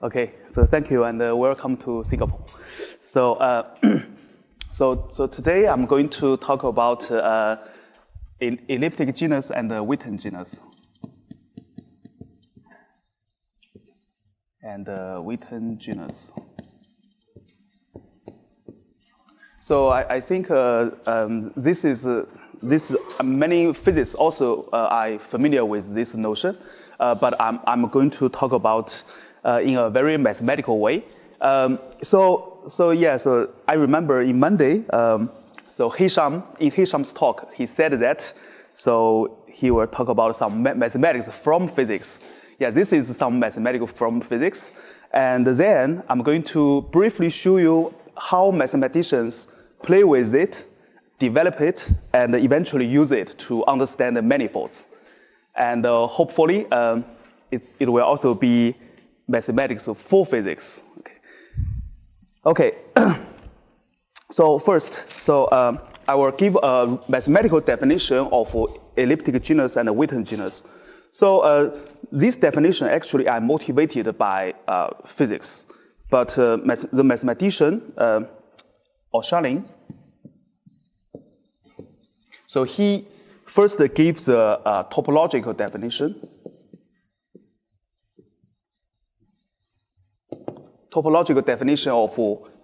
Okay, so thank you and welcome to Singapore. So, so today I'm going to talk about elliptic genus and Witten genus. And Witten genus. So I think this many physicists also are familiar with this notion, but I'm going to talk about in a very mathematical way. So I remember in Monday, so in Hisham's talk, he said that, so he will talk about some mathematics from physics. Yeah, this is some mathematics from physics. And then I'm going to briefly show you how mathematicians play with it, develop it, and eventually use it to understand the manifolds. And hopefully, it will also be mathematics for physics. Okay. So first, I will give a mathematical definition of elliptic genus and Witten genus. So this definition actually are motivated by physics, but the mathematician O'Shaughnessy, so he first gives a topological definition. Topological definition of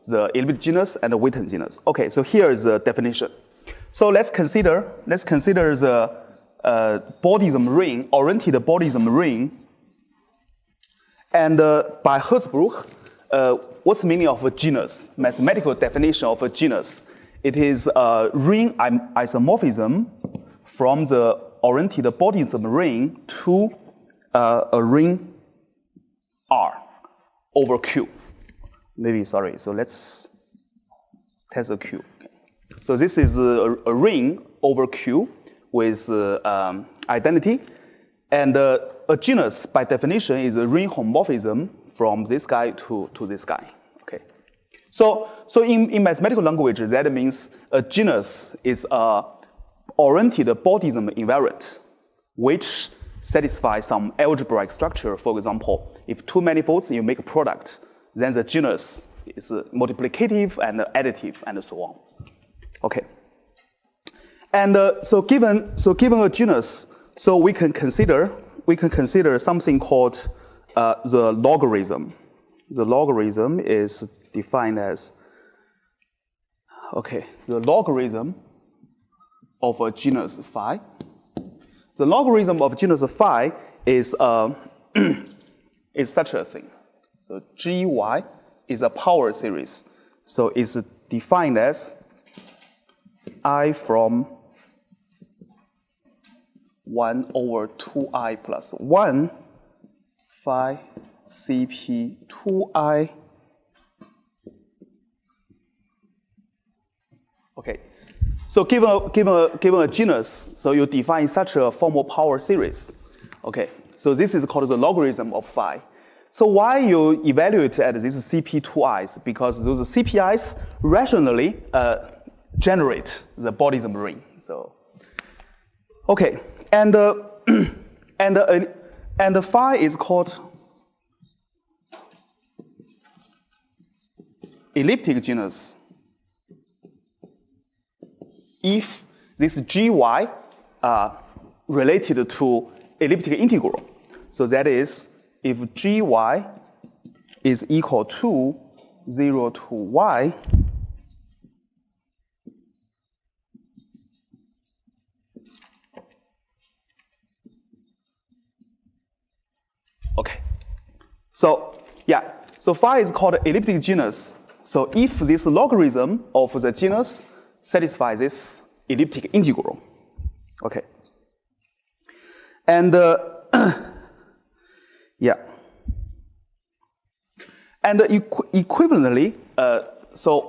the elliptic genus and the Witten genus. Okay, so here is the definition. So let's consider the Bodism ring, oriented Bodism ring. And by Hertzsprung, what's the meaning of a genus? Mathematical definition of a genus. It is a ring isomorphism from the oriented Bodism ring to a ring R over Q. So let's test the Q. Okay. So this is a ring over Q with identity. And a genus, by definition, is a ring homomorphism from this guy to this guy. Okay. So in mathematical language, that means a genus is a oriented Bodism invariant, which satisfies some algebraic structure. For example, if two manifolds, you make a product, then the genus is multiplicative and additive and so on. Okay. And so given a genus, so we can consider something called the logarithm. The logarithm is defined as, okay, the logarithm of a genus phi. The logarithm of genus phi is is such a thing. So gy is a power series. So it's defined as I from 1 over 2i plus 1 phi cp 2i. Okay. So given a genus, so you define such a formal power series. Okay. So this is called the logarithm of phi. So why you evaluate at these CP2i's? Because those CPI's rationally generate the Bodism ring. So, okay, and phi is called elliptic genus if this gy related to elliptic integral. So that is, if gy is equal to 0 to y, okay. So yeah, so phi is called elliptic genus. So if this logarithm of the genus satisfies this elliptic integral, okay. And yeah. And equivalently, so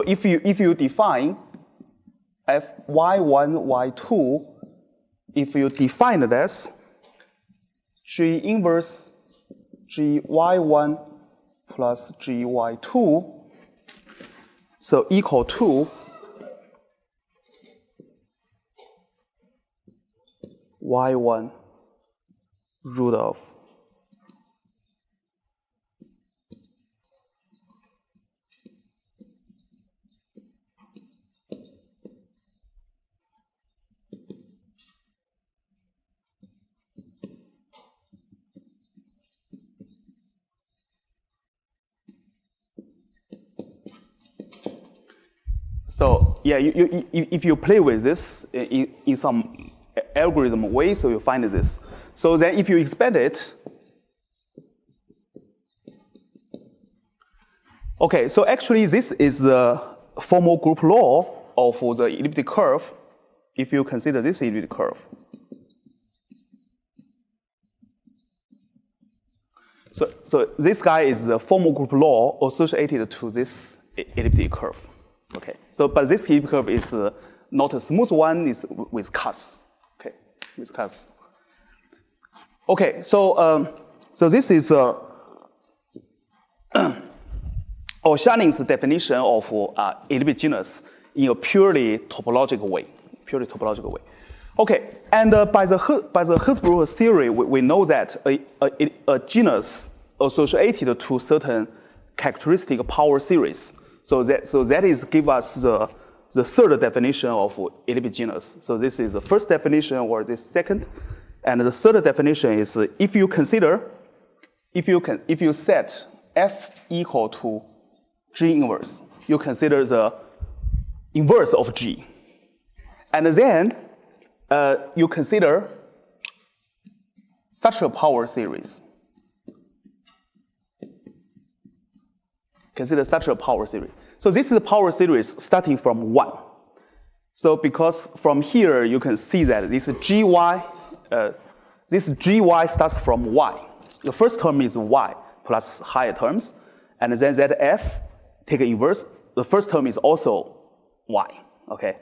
if you define Fy1, Y2, if you define it as G inverse Gy1 plus Gy2, So equal to y1 root of So yeah, if you play with this in some algorithm way, so you find this. So then if you expand it, okay, so actually this is the formal group law of the elliptic curve, if you consider this elliptic curve. So this guy is the formal group law associated to this elliptic curve. Okay, so but this elliptic curve is not a smooth one, it's with cusps. Okay, with cusps. Okay, so so this is Shanning's definition of elliptic genus in a purely topological way. Purely topological way. Okay, and by the Hertzsprung theory, we know that a genus associated to certain characteristic power series. So that is give us the third definition of elliptic genus. So this is the first definition or this second, and the third definition is if you set f equal to G inverse, you consider the inverse of G, and then you consider such a power series. Consider such a power series. So this is a power series starting from 1. So because from here you can see that this GY starts from Y. The first term is Y plus higher terms, and then ZF take inverse. The first term is also Y. Okay,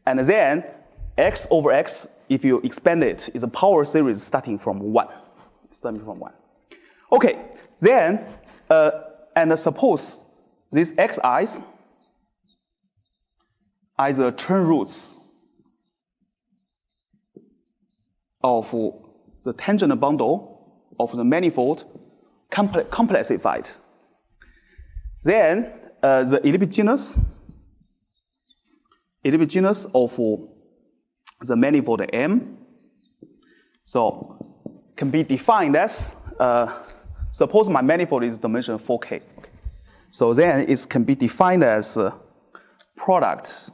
and then X over X, if you expand it, is a power series starting from 1. Starting from 1. Okay, then and suppose these xi's are the turn roots of the tangent bundle of the manifold complexified. Then the elliptic genus of the manifold M, so can be defined as suppose my manifold is dimension 4K. Okay. So then it can be defined as product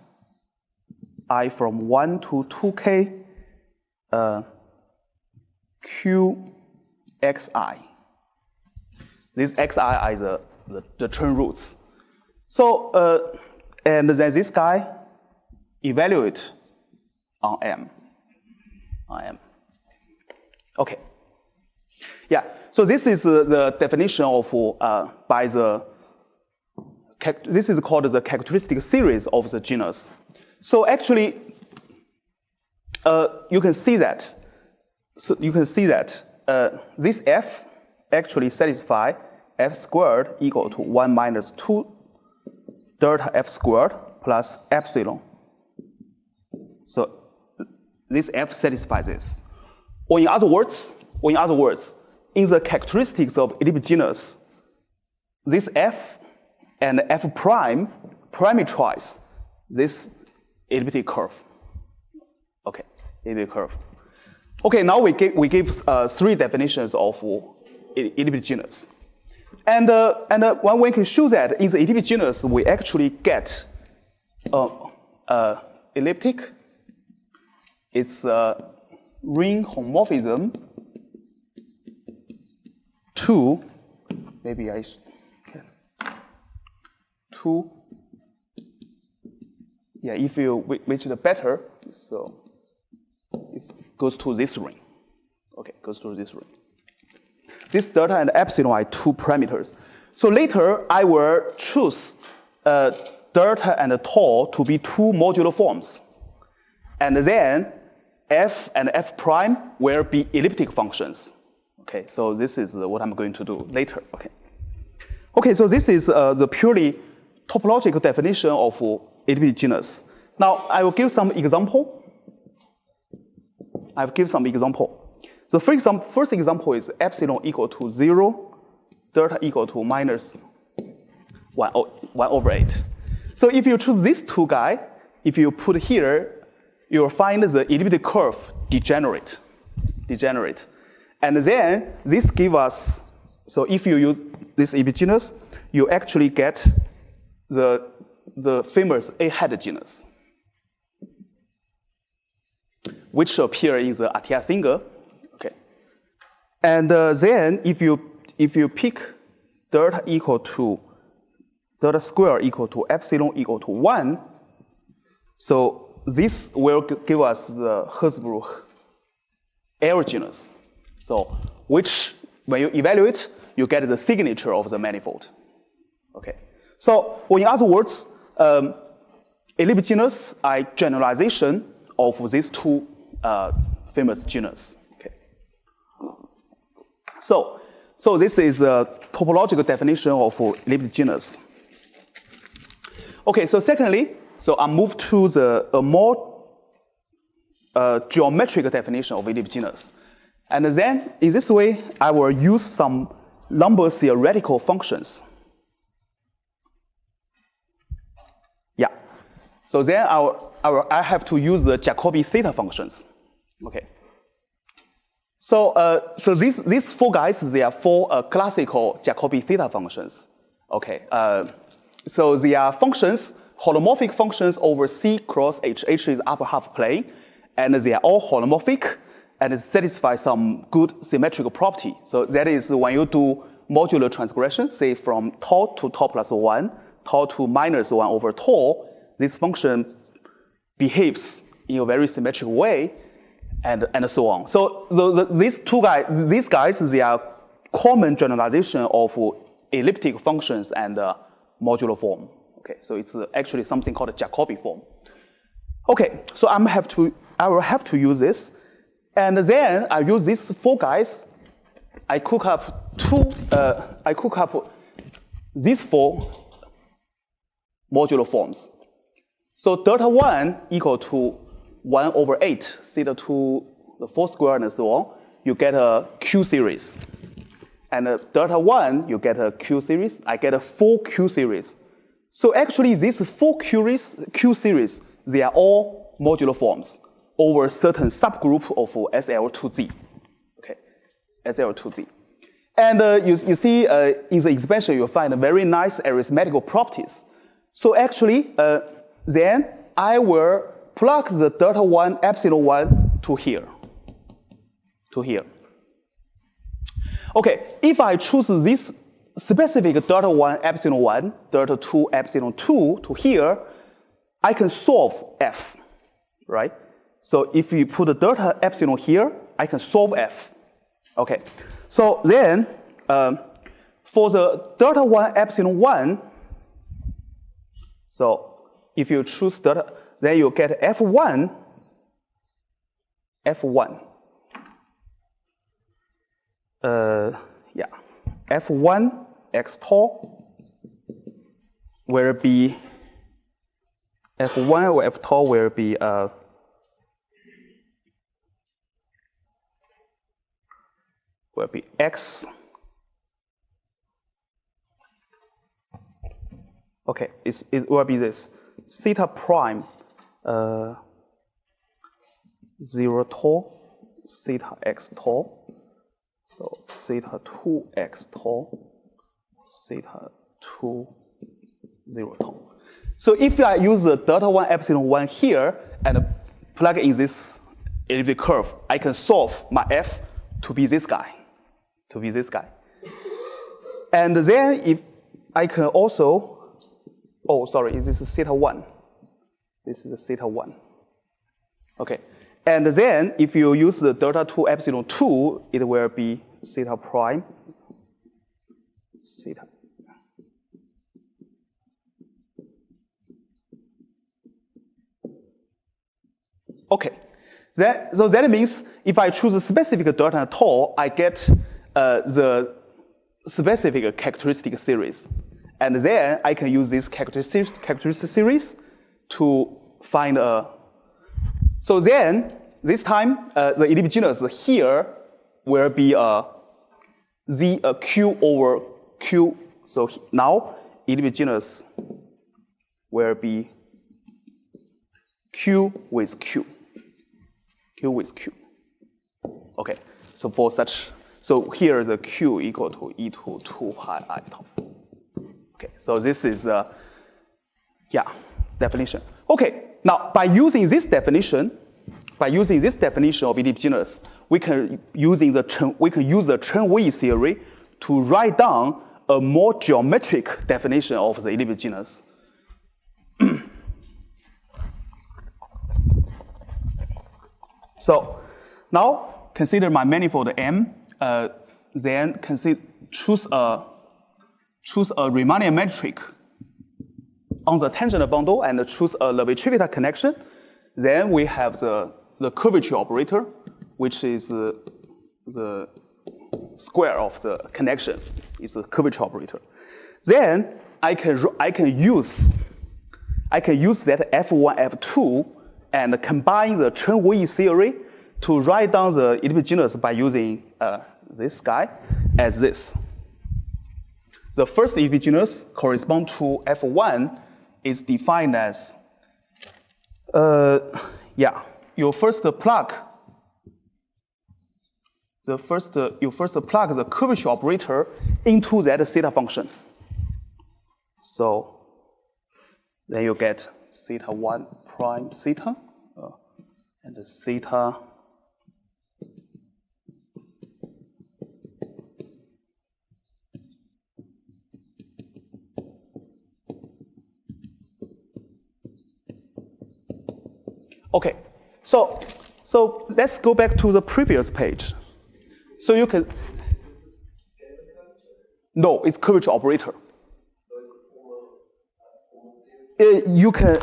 I from 1 to 2K QXI. These XI are the turn roots. So and then this guy evaluate on M. Okay. Yeah. So this is the definition of by the. This is called the characteristic series of the genus. So actually, you can see that. So you can see that this F actually satisfy F squared equal to 1 minus 2 delta F squared plus epsilon. So this F satisfies this. Or in other words, in the characteristics of elliptic genus, this F and F prime parameterize this elliptic curve. Okay, elliptic curve. Okay, now we give 3 definitions of elliptic genus, and one way can show that in the elliptic genus we actually get elliptic. It's a ring homomorphism to maybe I. Yeah, if you which the better, so it goes to this ring. Okay, goes to this ring. This delta and epsilon are 2 parameters. So later I will choose delta and tau to be 2 modular forms, and then f and f prime will be elliptic functions. Okay, so this is what I'm going to do later. Okay. Okay, so this is the purely topological definition of elliptic genus. Now, I will give some example. So first example is epsilon equal to 0, delta equal to minus 1 over 8. So if you choose these two guys, if you put here, you will find the elliptic curve degenerate. And then this gives us, so if you use this elliptic genus, you actually get the famous A-hat genus, which appear in the RTI single. Okay. And then if you pick delta square equal to epsilon equal to 1, so this will give us the Herzbruch L genus. So which, when you evaluate, you get the signature of the manifold. Okay. So in other words, elliptic genus are generalization of these two famous genus. Okay. So this is a topological definition of elliptic genus. Okay, so secondly, so I move to a more geometric definition of elliptic genus. And then in this way, I will use some number theoretical functions. Yeah. So then I have to use the Jacobi theta functions. Okay. So these four guys, they are four classical Jacobi theta functions. Okay. So they are functions, holomorphic functions over C cross H. H is upper half plane, and they are all holomorphic and satisfy some good symmetrical property. So that is when you do modular transgression, say from tau to tau plus 1, tau to minus 1 over tau, this function behaves in a very symmetrical way, and so on. So these guys, they are common generalization of elliptic functions and modular form. Okay, so it's actually something called a Jacobi form. Okay, so I will have to use this, and then I use these four guys. I cook up these four modular forms. So delta 1 equal to 1 over 8, theta to the 4th square and so on, you get a Q series. And delta 1, you get a Q series. I get a 4 Q series. So actually, these 4 Q series, they are all modular forms over a certain subgroup of SL2Z. Okay, SL2Z. And you see in the expansion, you'll find very nice arithmetical properties. So actually, then I will plug the delta 1, epsilon 1 to here. Okay, if I choose this specific delta 1, epsilon 1, delta 2, epsilon 2 to here, I can solve F, right? So if you put the delta epsilon here, I can solve F. Okay, so then for the delta 1, epsilon 1, so if you choose delta, then you get F1. F1 x tau will be F1 or F tau will be x. Okay, it will be this theta prime 0 tau, theta x tau. So theta 2 x tau, theta 2 0 tau. So if I use the delta 1 epsilon 1 here and plug in this elliptic curve, I can solve my F to be this guy. And then if I can also, oh sorry, this is theta 1. This is theta 1. Okay. And then if you use the delta 2 epsilon 2, it will be theta prime, theta. Okay, so that means if I choose a specific delta and tau, I get the specific characteristic series. And then I can use this characteristic series to find a. So then, this time, the elliptic genus here will be Q over Q. So now, elliptic genus will be Q with Q. Q with Q. Okay, so for such, so here the Q equal to e to 2 pi I tau. Okay, so this is, definition. Okay, now by using this definition of elliptic genus, we can use the Chen-Wei theory to write down a more geometric definition of the elliptic genus. So now consider my manifold M, then choose a Riemannian metric on the tangent bundle and choose a Levi-Civita connection. Then we have the curvature operator, which is the square of the connection. It's the curvature operator. Then I can use that F1, F2, and combine the Chen-Wei theory to write down the elliptic genus by using this guy as this. The first elliptic genus correspond to F1 is defined as, you first plug the curvature operator into that theta function. So then you get theta 1 prime theta and theta Okay, so let's go back to the previous page. So you can, no, it's curvature operator. You can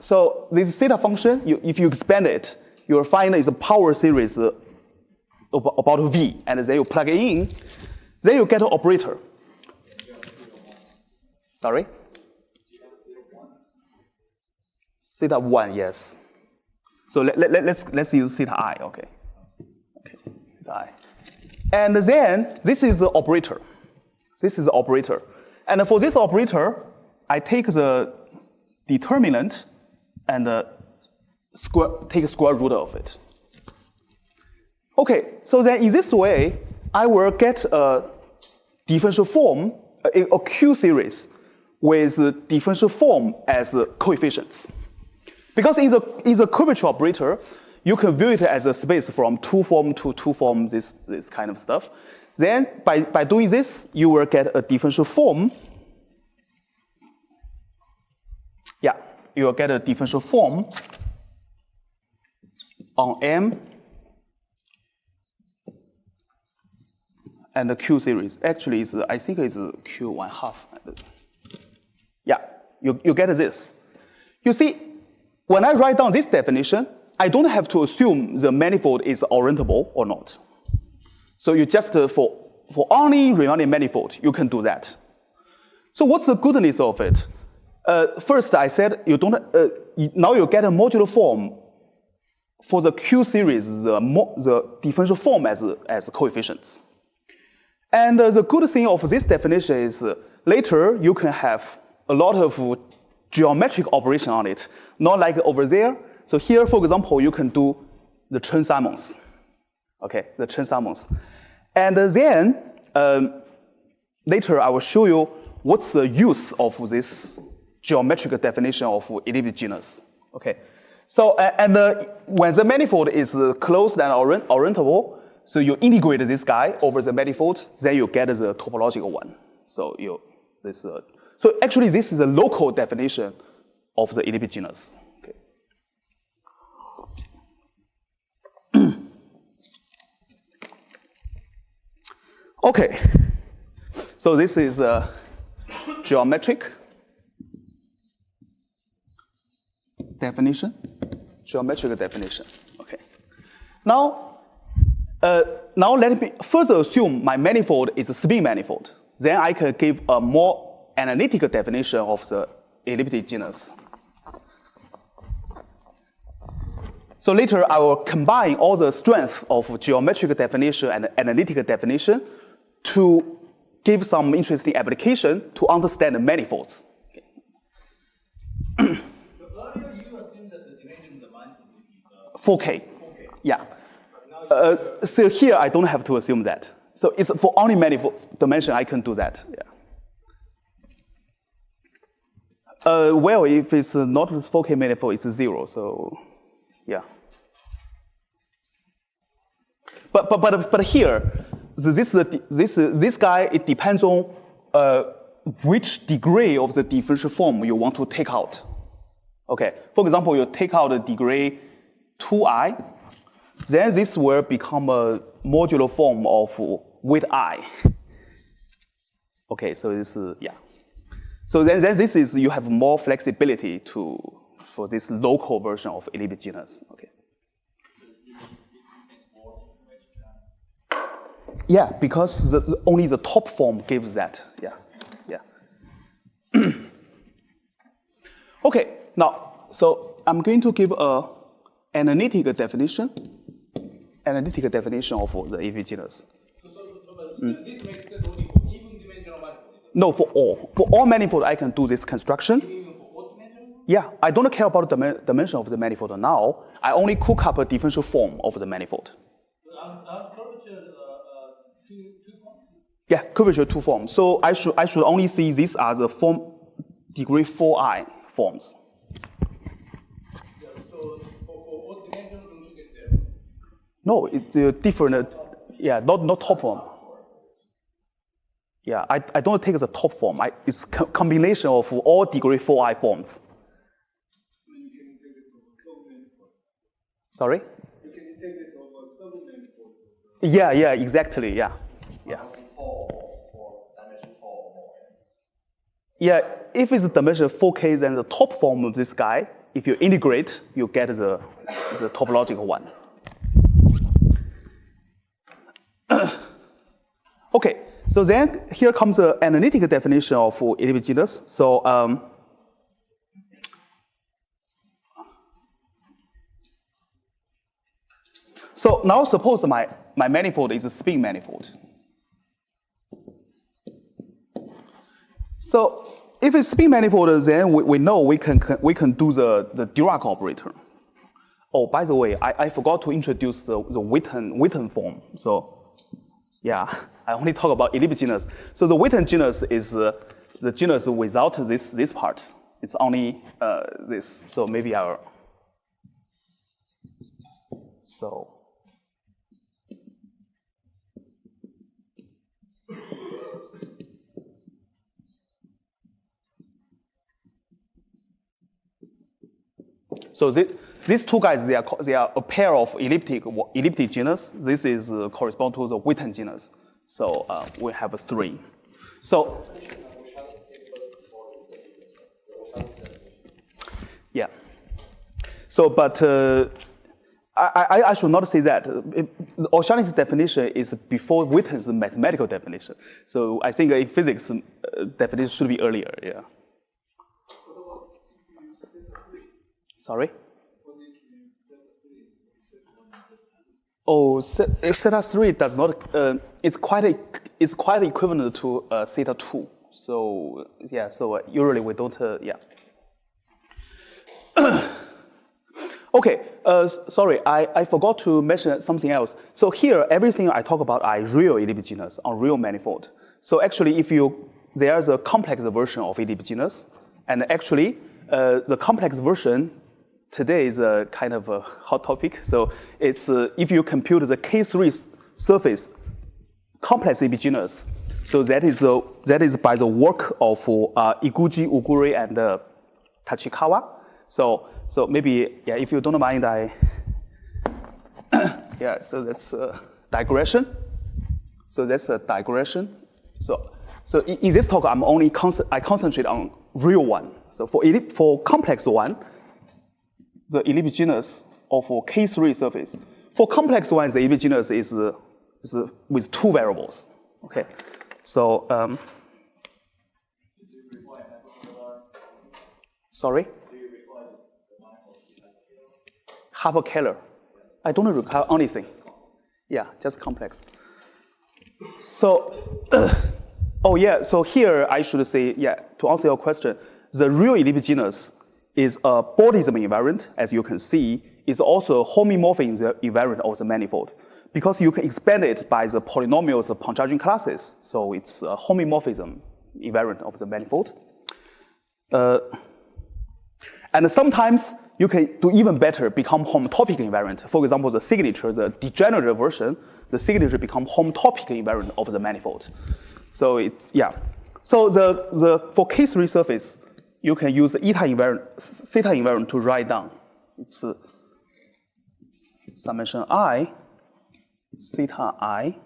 So this theta function, if you expand it, you will find it's a power series about V, and then you plug it in, then you get an operator. Sorry? Theta 1, yes. So let's use theta I, okay. Okay, theta I. And then this is the operator. This is the operator. And for this operator, I take the determinant and take square root of it. Okay, so then in this way, I will get a differential form, a Q series with the differential form as coefficients. Because in the curvature operator, you can view it as a space from two form to two form, this kind of stuff. Then by doing this, you will get a differential form. Yeah, you will get a differential form on M and the Q series. Actually, I think it's Q1/2. Yeah, you get this. You see, when I write down this definition, I don't have to assume the manifold is orientable or not. So you just, for only Riemannian manifold, you can do that. So what's the goodness of it? First, I said you don't. Now you get a modular form for the Q series, the differential form as coefficients. And the good thing of this definition is later you can have a lot of geometric operation on it, not like over there. So here, for example, you can do the Chen-Simons. Okay, the Chen-Simons. And then later I will show you what's the use of this geometric definition of elliptic genus. Okay, so when the manifold is closed and orientable, so you integrate this guy over the manifold, then you get the topological one. So so actually this is a local definition of the elliptic genus. Okay. Okay, so this is a geometric definition. Okay. Now let me further assume my manifold is a spin manifold. then I can give a more analytical definition of the elliptic genus. So later I will combine all the strength of geometric definition and analytical definition to give some interesting application to understand the manifolds. Earlier you assumed that the dimension of the manifold is 4K. Yeah. So here I don't have to assume that. So it's for only manifold dimension I can do that. Yeah. Well, if it's not 4K manifold, it's 0. So, yeah. But here, this guy, it depends on which degree of the differential form you want to take out. Okay. For example, you take out the degree 2i, then this will become a modular form of weight I. Okay, so this is, yeah. So then this is, you have more flexibility for this local version of elliptic genus. Okay. Yeah, because only the top form gives that. Yeah, yeah. Okay, now, so I'm going to give an analytical definition of the elliptic genus. This makes sense only for even dimensional manifold? No, for all. For all manifold, I can do this construction. Even for all dimension? Yeah, I don't care about the dimension of the manifold now. I only cook up a differential form of the manifold. Curvature, two forms? Yeah, curvature 2 forms. So I should only see this as a form degree 4i forms. Yeah, so for all dimension, don't you get 0? No, it's a different. Yeah, not top form. Yeah, I don't take the top form. It's combination of all degree 4i forms. So you can take it over sub-manifold. Sorry? You can take it over sub-manifold. Yeah, exactly. Yeah. Yeah, if it's dimension 4K, then the top form of this guy, if you integrate, you get the topological one. Okay, so then here comes the analytical definition of elliptic genus. So so now suppose my manifold is a spin manifold. So if it's spin manifold, then we know we can do the Dirac operator. Oh, by the way, I forgot to introduce the Witten form. So yeah, I only talk about elliptic genus. So the Witten genus is the genus without this part. It's only this. So maybe I'll. So. So these two guys, they are a pair of elliptic genus. This is correspond to the Witten genus. So we have 3. So yeah. So but I should not say that. The O'Shaughnessy's definition is before Witten's mathematical definition. So I think in physics, definition should be earlier. Yeah. Sorry? Oh, theta 3 does not. It's quite equivalent to theta 2. So yeah. So usually we don't. Yeah. Okay. Sorry, I forgot to mention something else. So here, everything I talk about are real elliptic genus on real manifold. So actually, there's a complex version of elliptic genus, and actually, the complex version today is a kind of a hot topic. So it's if you compute the K3 surface complex elliptic genus, so that is by the work of Iguchi, Uguri, and Tachikawa. So maybe yeah, if you don't mind, yeah. So that's a digression. So that's a digression. So in this talk, I concentrate on real one. So for complex one, the elliptic genus of K3 surface. For complex one, the elliptic genus is with 2 variables. Okay. So, sorry? Hyperkähler. I don't recall anything. Yeah, just complex. So, oh yeah, so here I should say, yeah, to answer your question, the real elliptic genus is a Bodism invariant, as you can see, is also a homomorphism invariant of the manifold. Because you can expand it by the polynomials of Pontryagin classes, so it's a homomorphism invariant of the manifold. And sometimes you can do even better, become homotopic invariant. For example, the signature, the degenerate version, the signature become homotopic invariant of the manifold. So it's, yeah. So for K3 surface, you can use the theta invariant to write down. It's summation I, theta I,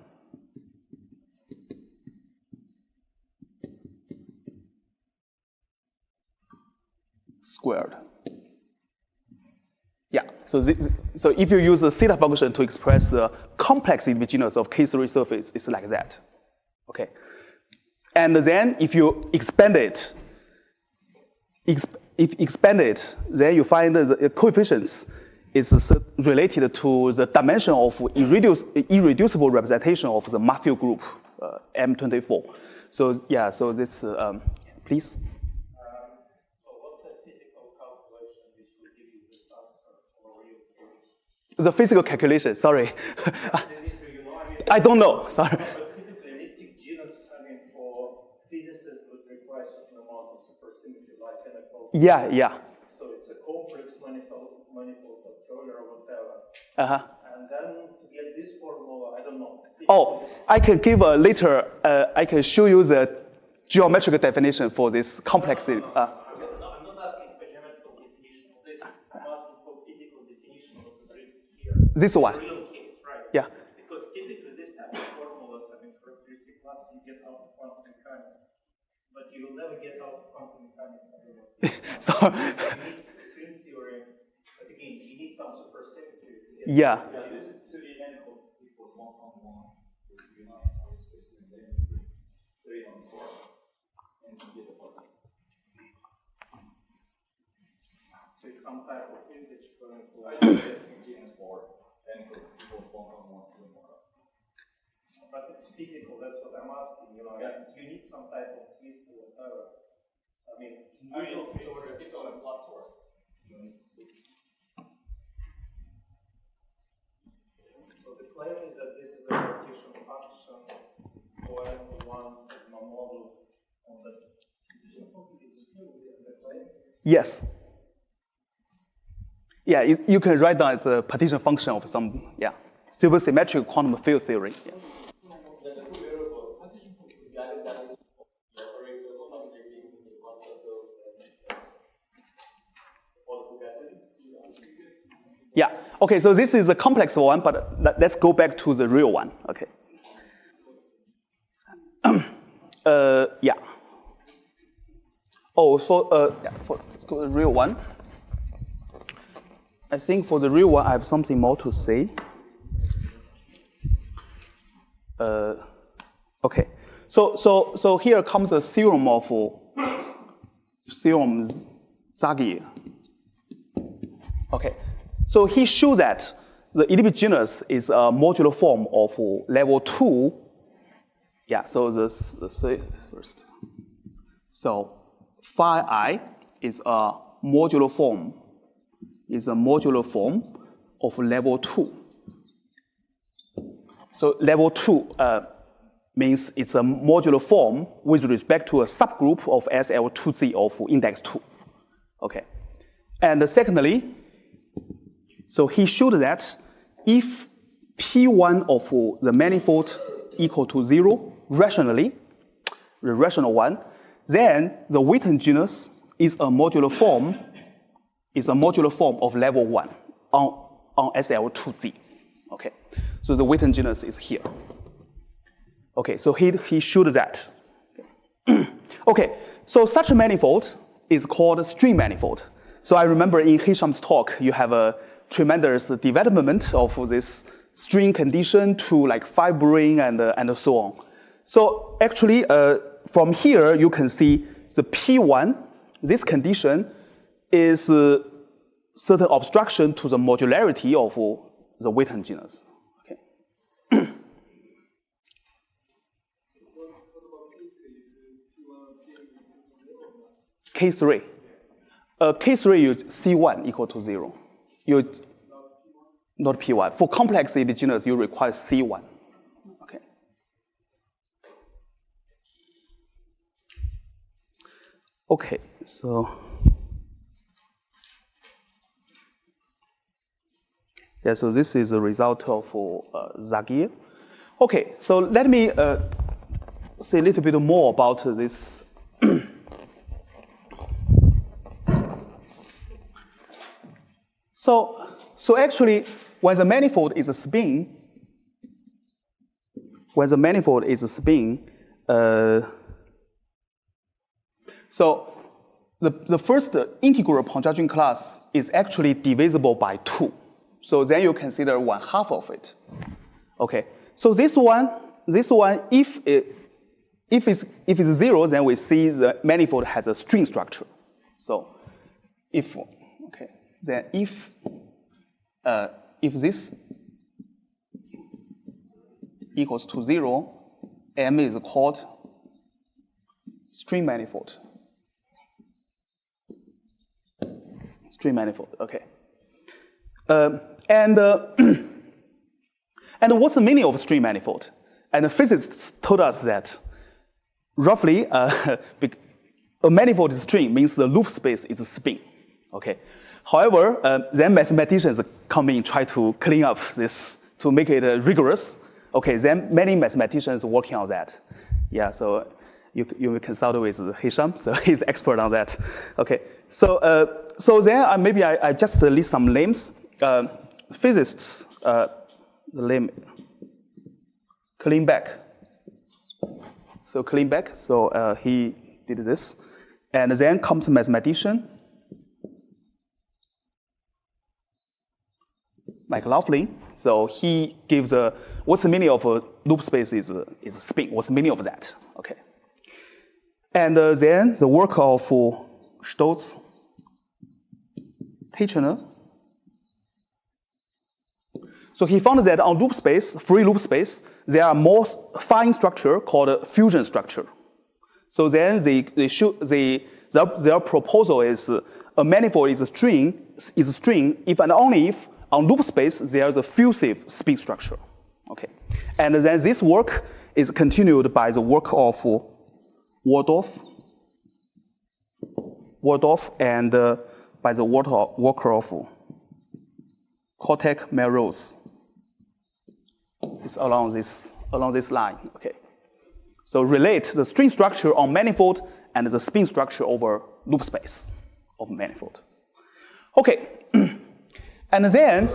squared. Yeah, so if you use the theta function to express the complex elliptic genus of K3 surface, it's like that. Okay. And then if you expand it, then you find the coefficients is related to the dimension of irreducible representation of the Matthew group, M24. So yeah, so this, please. So what's a physical calculation which will give you this answer for real case? The physical calculation, sorry. I don't know, sorry. But typically elliptic genus, I mean, for physicists would require certain amount of supersymmetry, like NFL. Yeah, yeah. So it's a complex manifold of Euler or whatever. And then to get this formula, I don't know. Oh, I can give a later, I can show you the geometric definition for this complexity. I'm not asking for geometrical definition of this. I'm asking for physical definition of the written here. This one. The real case, right? Yeah. Because typically this type of formulas, I mean, characteristic classes you get out of quantum mechanics, but you will never get out of quantum mechanics. So, you need string theory, but again, you need some supersymmetry. Yeah. Some type of index going to but it's physical, that's what I'm asking. You know, you need some type of twist or whatever. So, I mean, usual theory. It's on a flat torus. So the claim is that this is a partition function for one sigma model on the partition function. This is the claim. Yes. Yeah, you can write down as a partition function of some, yeah, supersymmetric quantum field theory. Yeah. Yeah, okay, so this is a complex one, but let's go back to the real one, okay. Yeah. Oh, so, yeah, let's go to the real one. I think for the real one, I have something more to say. Okay, so here comes the theorem of Zaghi. Okay, so he showed that the elliptic genus is a modular form of level 2. Yeah, so this first. So phi I is a modular form. Is a modular form of level 2. So level 2 means it's a modular form with respect to a subgroup of SL2Z of index 2. Okay. And secondly, so he showed that if P1 of the manifold equal to 0 rationally, the rational one, then the Witten genus is a modular form of level 1 on SL2Z. Okay, so the Witten genus is here. Okay, so he showed that. Okay, so such a manifold is called a string manifold. So I remember in Hisham's talk, you have a tremendous development of this string condition to like fibrine and so on. So actually, from here, you can see the P1, this condition is certain obstruction to the modularity of the Witten genus. Okay. K3. K3, you C1 equal to 0. You not P1. For complex genus, you require C1. Okay. Okay, so yeah, so this is a result of Zagier. Okay, so let me say a little bit more about this. So actually, when the manifold is a spin, so the first integral Pontryagin class is actually divisible by 2. So then you consider 1/2 of it. Okay. So this one, if it's 0, then we see the manifold has a string structure. So then if this equals to 0, M is called string manifold. String manifold, okay. And what's the meaning of string manifold? And the physicists told us that roughly a manifold is string means the loop space is a spin. Okay. However, then mathematicians come in and try to clean up this to make it rigorous. Okay, then many mathematicians working on that. Yeah, so you will consult with Hisham, so he's expert on that. Okay, so then maybe I just list some names. Physicists, the name Kleinbeck. So Kleinbeck, so he did this, and then comes mathematician McLaughlin. So he gives what's the meaning of a loop space is a spin. What's the meaning of that? Okay. And then the work of Stolz, Teichner. So he found that on loop space, free loop space, there are more fine structure called fusion structure. So then their proposal is a manifold is a string if and only if on loop space there's a fusive spin structure. Okay, and then this work is continued by the work of Waldorf, and by the work of Kotek Melrose. It's along this line. Okay, so relate the string structure on manifold and the spin structure over loop space of manifold. Okay, and then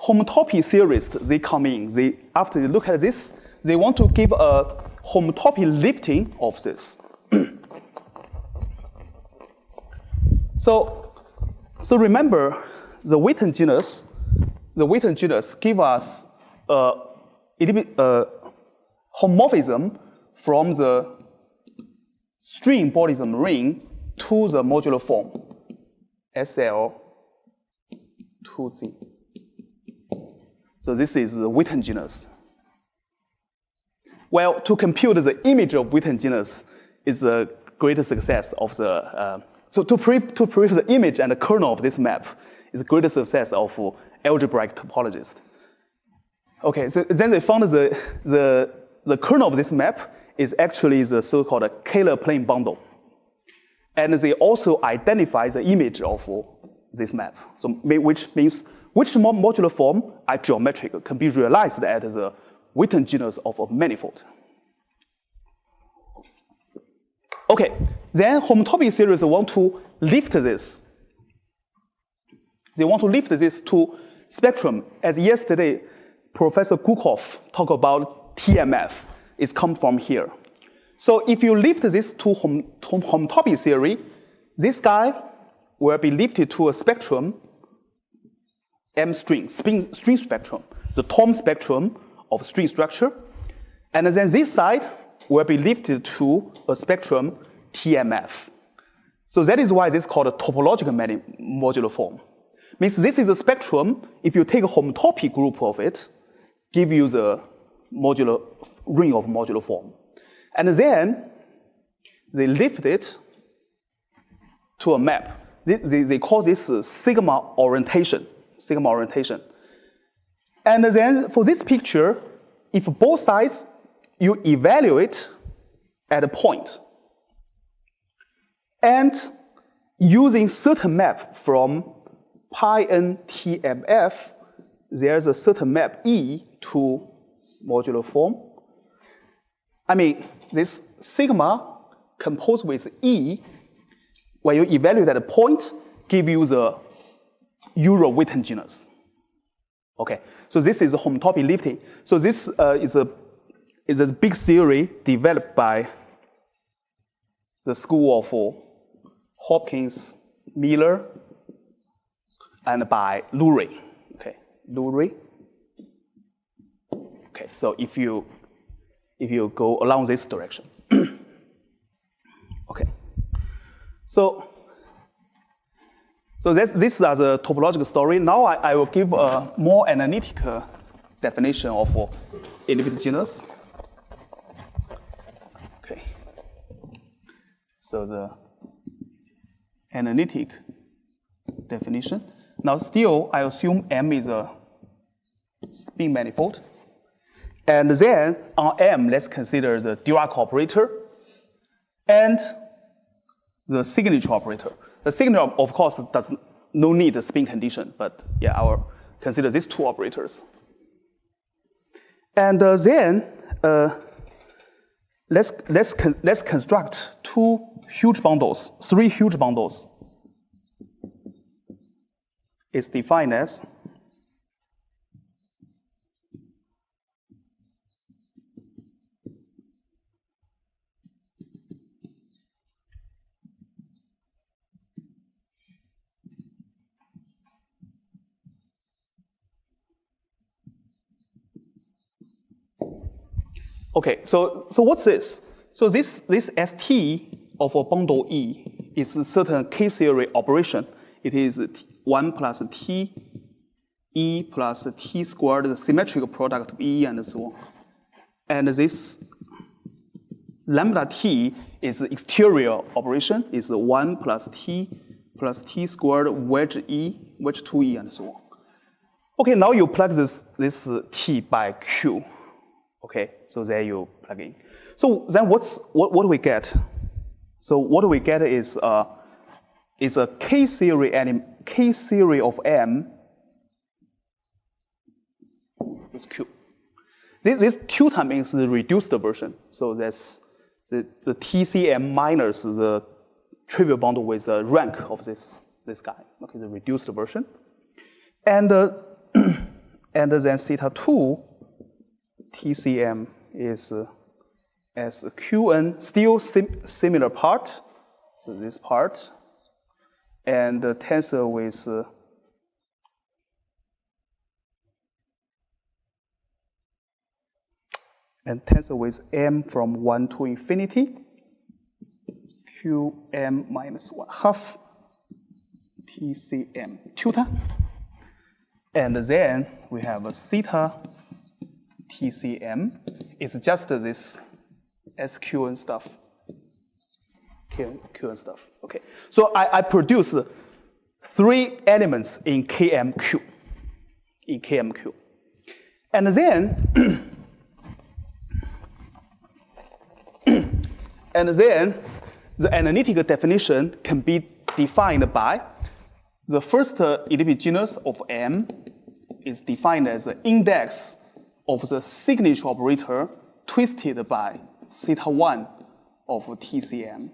homotopy theorists, they come in. After they look at this, they want to give a homotopy lifting of this. So remember, the Witten genus give us homomorphism from the string bodism ring to the modular form SL2Z. So this is the Witten genus. Well, to compute the image of Witten genus is a greater success of the. So to prove the image and the kernel of this map is a greater success of algebraic topologists. Okay, so then they found the kernel of this map is actually the so-called Kähler plane bundle. And they also identify the image of this map. So which means which modular form are geometric can be realized as the Witten genus of a manifold. Okay, then homotopy theorists want to lift this. They want to lift this to spectrum. As yesterday, Professor Gukov talked about TMF. It's come from here. So if you lift this to homotopy theory, this guy will be lifted to a spectrum, M string spectrum, the Thom spectrum of string structure. And then this side will be lifted to a spectrum TMF. So that is why this is called a topological modular form. Means this is a spectrum. If you take a homotopy group of it, give you the modular ring of modular form. And then they lift it to a map. They call this sigma orientation. And then for this picture, if both sides you evaluate at a point, and using certain map from pi n TMF, there's a certain map E to modular form. I mean, this sigma composed with E, when you evaluate at a point, give you the Euro-Witten genus. Okay, so this is a homotopy lifting. So this is a big theory developed by the school of Hopkins, Miller, and by Lurie. Okay, Lurie. Okay, so if you go along this direction. Okay. So this is the topological story. Now I will give a more analytical definition of elliptic genus. Okay. So the analytic definition. Now still, I assume M is a spin manifold. And then on M, let's consider the Dirac operator and the signature operator. The signature, of course, does no need a spin condition, but yeah, I will consider these two operators. And then let's construct three huge bundles. It's defined as okay, so what's this? So this ST of a bundle E is a certain K-series operation. It is 1 plus T, E plus T squared, the symmetrical product of E and so on. And this lambda T is the exterior operation, is 1 plus T squared wedge E, wedge 2E, and so on. Okay, now you plug this T by Q. Okay, so there you plug in. So then what do we get? So what we get is a K-series of M with Q. This Q time means the reduced version. So that's the TCM minus the trivial bundle with the rank of this guy. Okay, the reduced version. And and then theta 2 TCM is as Qn, still similar part, so this part, and the tensor with m from 1 to infinity, Qm minus 1 half TCM tutor, and then we have a theta TCM. It's just this SQ and stuff. Q and stuff. Okay. So I produce 3 elements in KMQ. And then the analytical definition can be defined by the first elliptic genus of M is defined as the index of the signature operator twisted by theta 1 of TCM.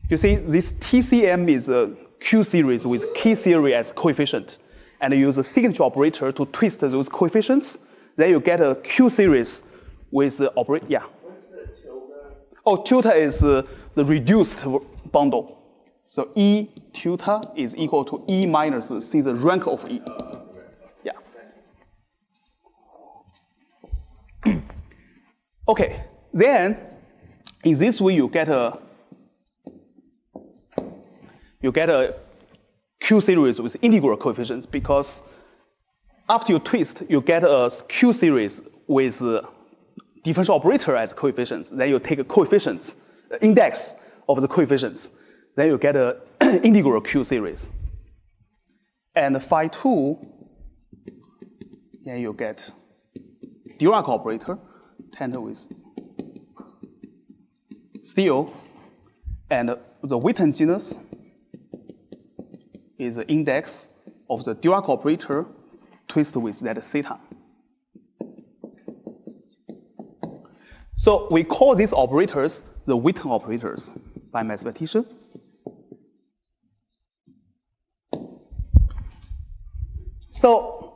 You see, this TCM is a Q series with K series as coefficient, and you use a signature operator to twist those coefficients. Then you get a Q series with the operator. Yeah. What's the tilde? Oh, tilde is the reduced bundle. So E tilde is equal to E minus C, the rank of E. Yeah. Okay, then in this way you get a Q series with integral coefficients, because after you twist, you get a Q series with differential operator as coefficients. Then you take a coefficients, index of the coefficients. Then you get an integral Q series. And phi 2, then you get Dirac operator, tandem with still, and the Witten genus is the index of the Dirac operator twist with that theta. So we call these operators the Witten operators by mathematician. So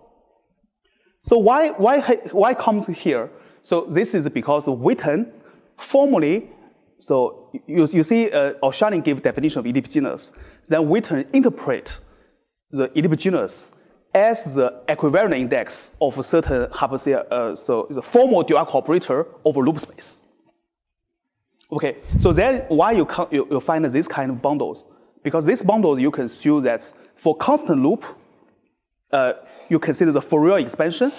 why comes here? So this is because Witten formally, so you see O'Shannon gave definition of elliptic genus. Then Witten interpret the elliptic genus as the equivalent index of a certain Harpasian, so the formal Dirac operator over loop space. Okay, so then why you find this kind of bundles? Because these bundles you can show that for constant loop, you consider the Fourier expansion,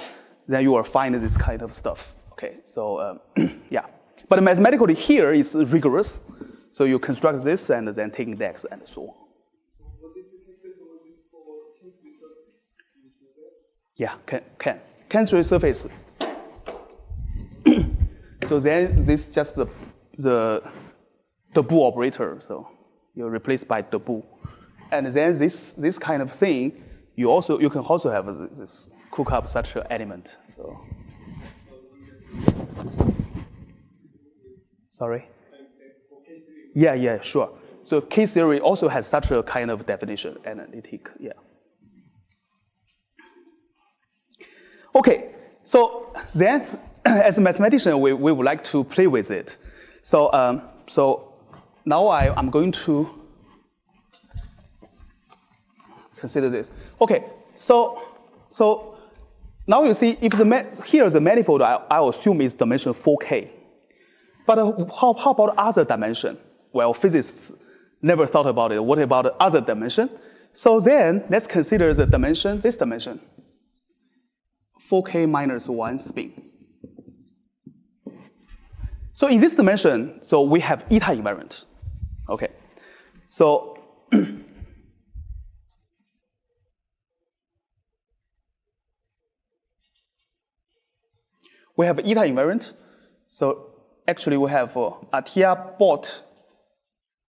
then you will find this kind of stuff. Okay, so yeah. But mathematically here is rigorous. So you construct this and then take index and so on. So what if you take technologies for K3 surface? Can you do that? Yeah, can. K3 surface. So then this is just the Boole operator. So you're replaced by the Boole. And then this kind of thing, you can also have this cook up such an element. So sorry? Yeah, sure. So K theory also has such a kind of definition, analytic, yeah. Okay, so then as a mathematician, we would like to play with it. So now I'm going to consider this. Okay, so now you see if here the manifold I assume is dimension 4K. But how about other dimension? Well, physicists never thought about it. What about other dimension? So then let's consider the dimension, this dimension, 4K minus 1 spin. So in this dimension, so we have eta invariant. Okay, so we have eta invariant. So actually we have Atiyah, Bott,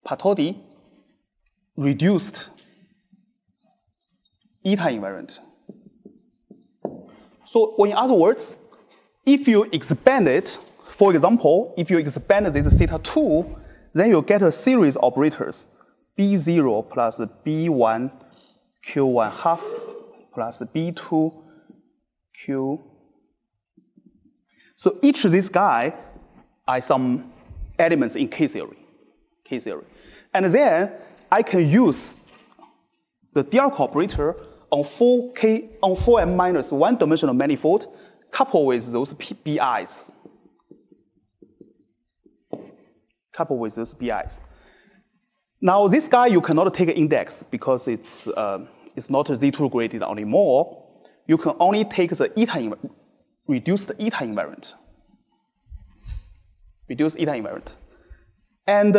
Patodi reduced eta invariant. So in other words, if you expand it, for example, if you expand this theta 2, then you get a series of operators, B0 plus B1 Q1 half plus B2 Q. So each of these guy are some elements in K theory. And then I can use the Dirac operator on 4m minus 1 dimensional manifold coupled with those BIs. Now this guy you cannot take an index because it's not Z2 graded anymore. You can only take the reduced eta invariant. And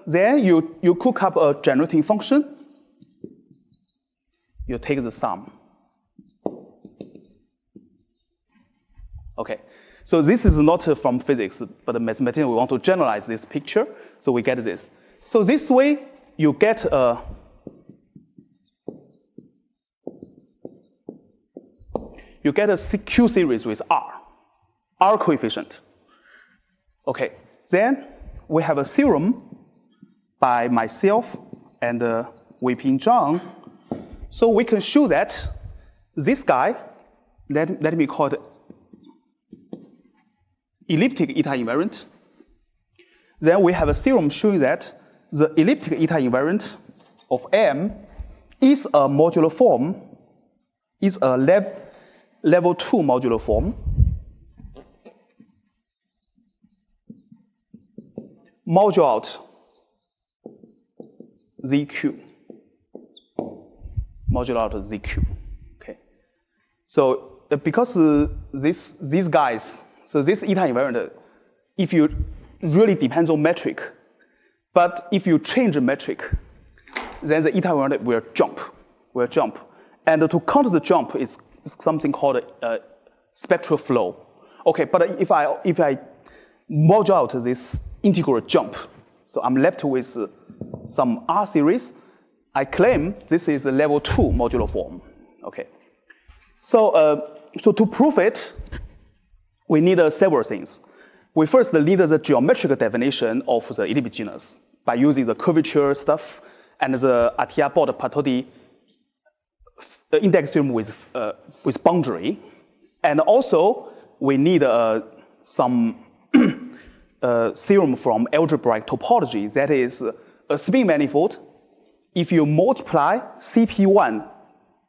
then you cook up a generating function. You take the sum. Okay, so this is not from physics, but mathematics, we want to generalize this picture, so we get this. So this way, you get a Q series with R coefficient. Okay, then we have a theorem by myself and Weiping Zhang. So we can show that this guy, let me call it elliptic eta invariant. Then we have a theorem showing that the elliptic eta invariant of M is a modular form, is a level 2 modular form. module out ZQ. Modular out ZQ. Okay. So because these guys, so this eta invariant, if you really depends on metric, but if you change the metric, then the eta invariant will jump. And to counter the jump is something called spectral flow. Okay, but if I module out this integral jump, so I'm left with some R series, I claim this is a level 2 modular form. Okay. So, so to prove it, we need several things. We first need the geometric definition of the elliptic genus by using the curvature stuff and the Atiyah-Bott-Patodi index theorem with boundary. And also, we need some theorem from algebraic topology, that is a spin manifold. If you multiply CP1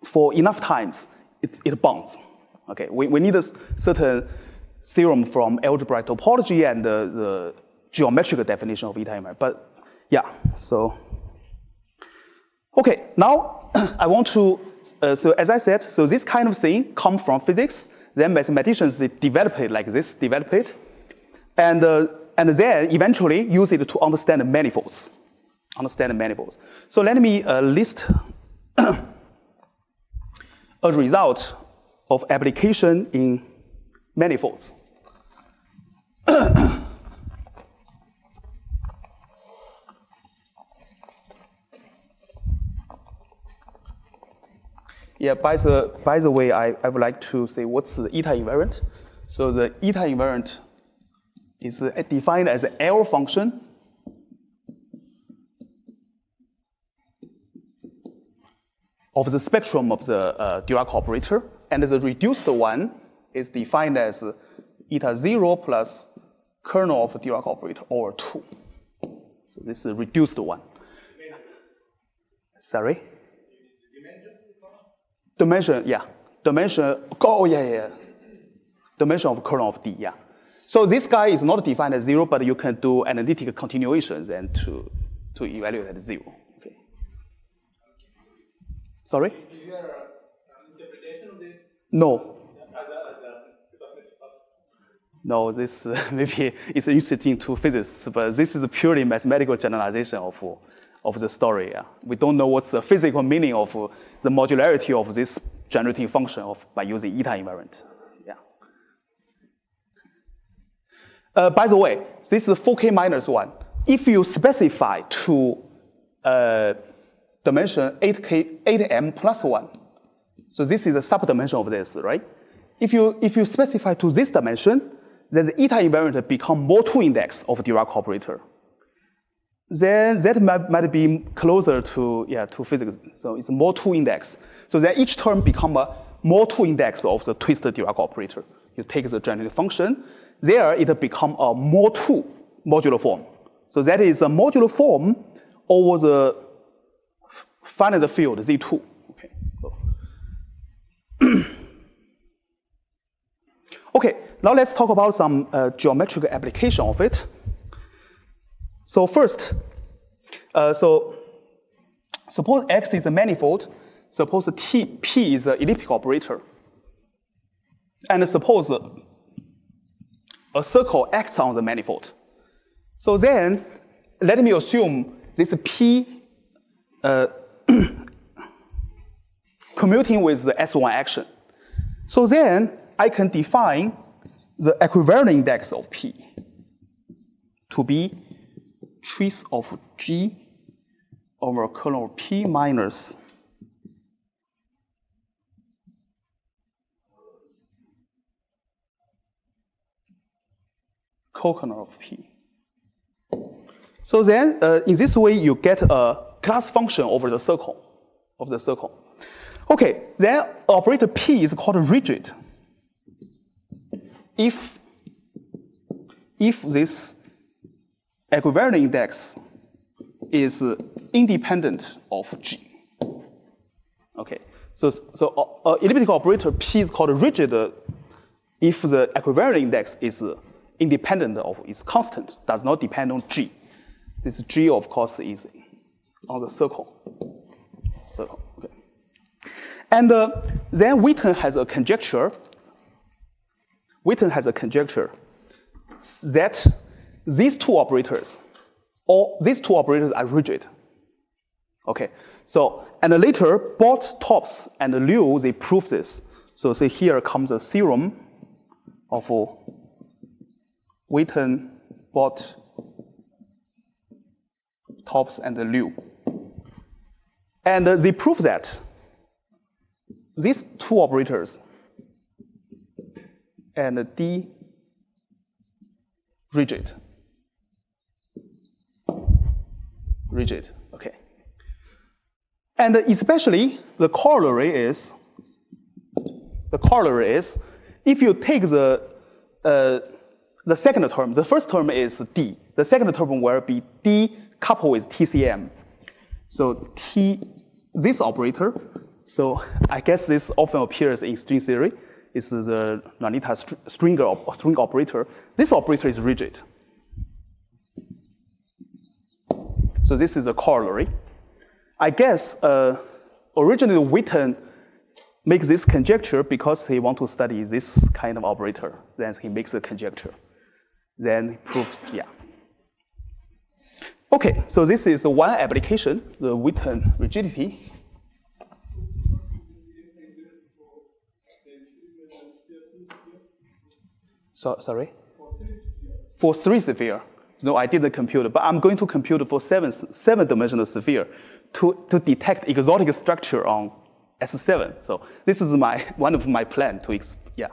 for enough times, it bounds. Okay, we need a certain theorem from algebraic topology and the geometric definition of eta invariant. But yeah, so okay. Now I want to. So as I said, so this kind of thing comes from physics. Then mathematicians they develop it like this, and then eventually use it to understand manifolds. So let me list a result of application in manifolds. Yeah, by the way, I would like to say what's the eta invariant. So the eta invariant is defined as an L function of the spectrum of the Dirac operator, and the reduced one is defined as eta 0 plus kernel of the Dirac operator over 2. So this is the reduced one. Sorry? Dimension, yeah. Dimension, oh yeah. Dimension of kernel of D, yeah. So this guy is not defined as 0, but you can do analytic continuations and to evaluate at 0. Okay. Sorry? Is there an interpretation of this? No. No, this maybe it's interesting to physics, but this is a purely mathematical generalization of the story. Yeah. We don't know what's the physical meaning of the modularity of this generating function by using eta invariant. Yeah. By the way, this is 4k minus 1. If you specify to dimension 8m plus 1, so this is a subdimension of this, right? If you specify to this dimension, then the eta invariant become more 2 index of Dirac operator. Then that might be closer to physics. So it's more 2 index. So then each term become a more 2 index of the twisted Dirac operator. You take the generating function, there it become a more 2 modular form. So that is a modular form over the finite field Z2. Okay. So okay, now let's talk about some geometric application of it. So first, so suppose X is a manifold, suppose P is an elliptic operator, and suppose a circle acts on the manifold. So then, let me assume this P commuting with the S1 action. So then, I can define the equivariant index of P to be trace of G over kernel of P minus co-kernel of P. So then, in this way, you get a class function over the circle, Okay, then operator P is called rigid. If this equivariant index is independent of G. Okay, so elliptic operator P is called rigid if the equivariant index is independent of its constant, does not depend on G. This G, of course, is on the circle. Okay. And then Witten has a conjecture. Witten has a conjecture that these two operators are rigid. Okay. So, and later, Bott, Topps, and Liu, they prove this. So, say here comes a theorem of Witten, Bott, Topps, and Liu. And they prove that these two operators and D rigid. Okay. And especially the corollary is if you take the second term, the first term is D. The second term will be D coupled with TCM. So this operator, so I guess this often appears in string theory, is the Nanita string operator. This operator is rigid. So this is a corollary. I guess originally Witten makes this conjecture because he wants to study this kind of operator. Then he makes a conjecture. Then he proves, yeah. Okay, so this is one application, the Witten rigidity. Sorry? For 3 sphere. No, I didn't compute, but I'm going to compute for 7-dimensional sphere to detect exotic structure on S7. So this is one of my plan to, yeah.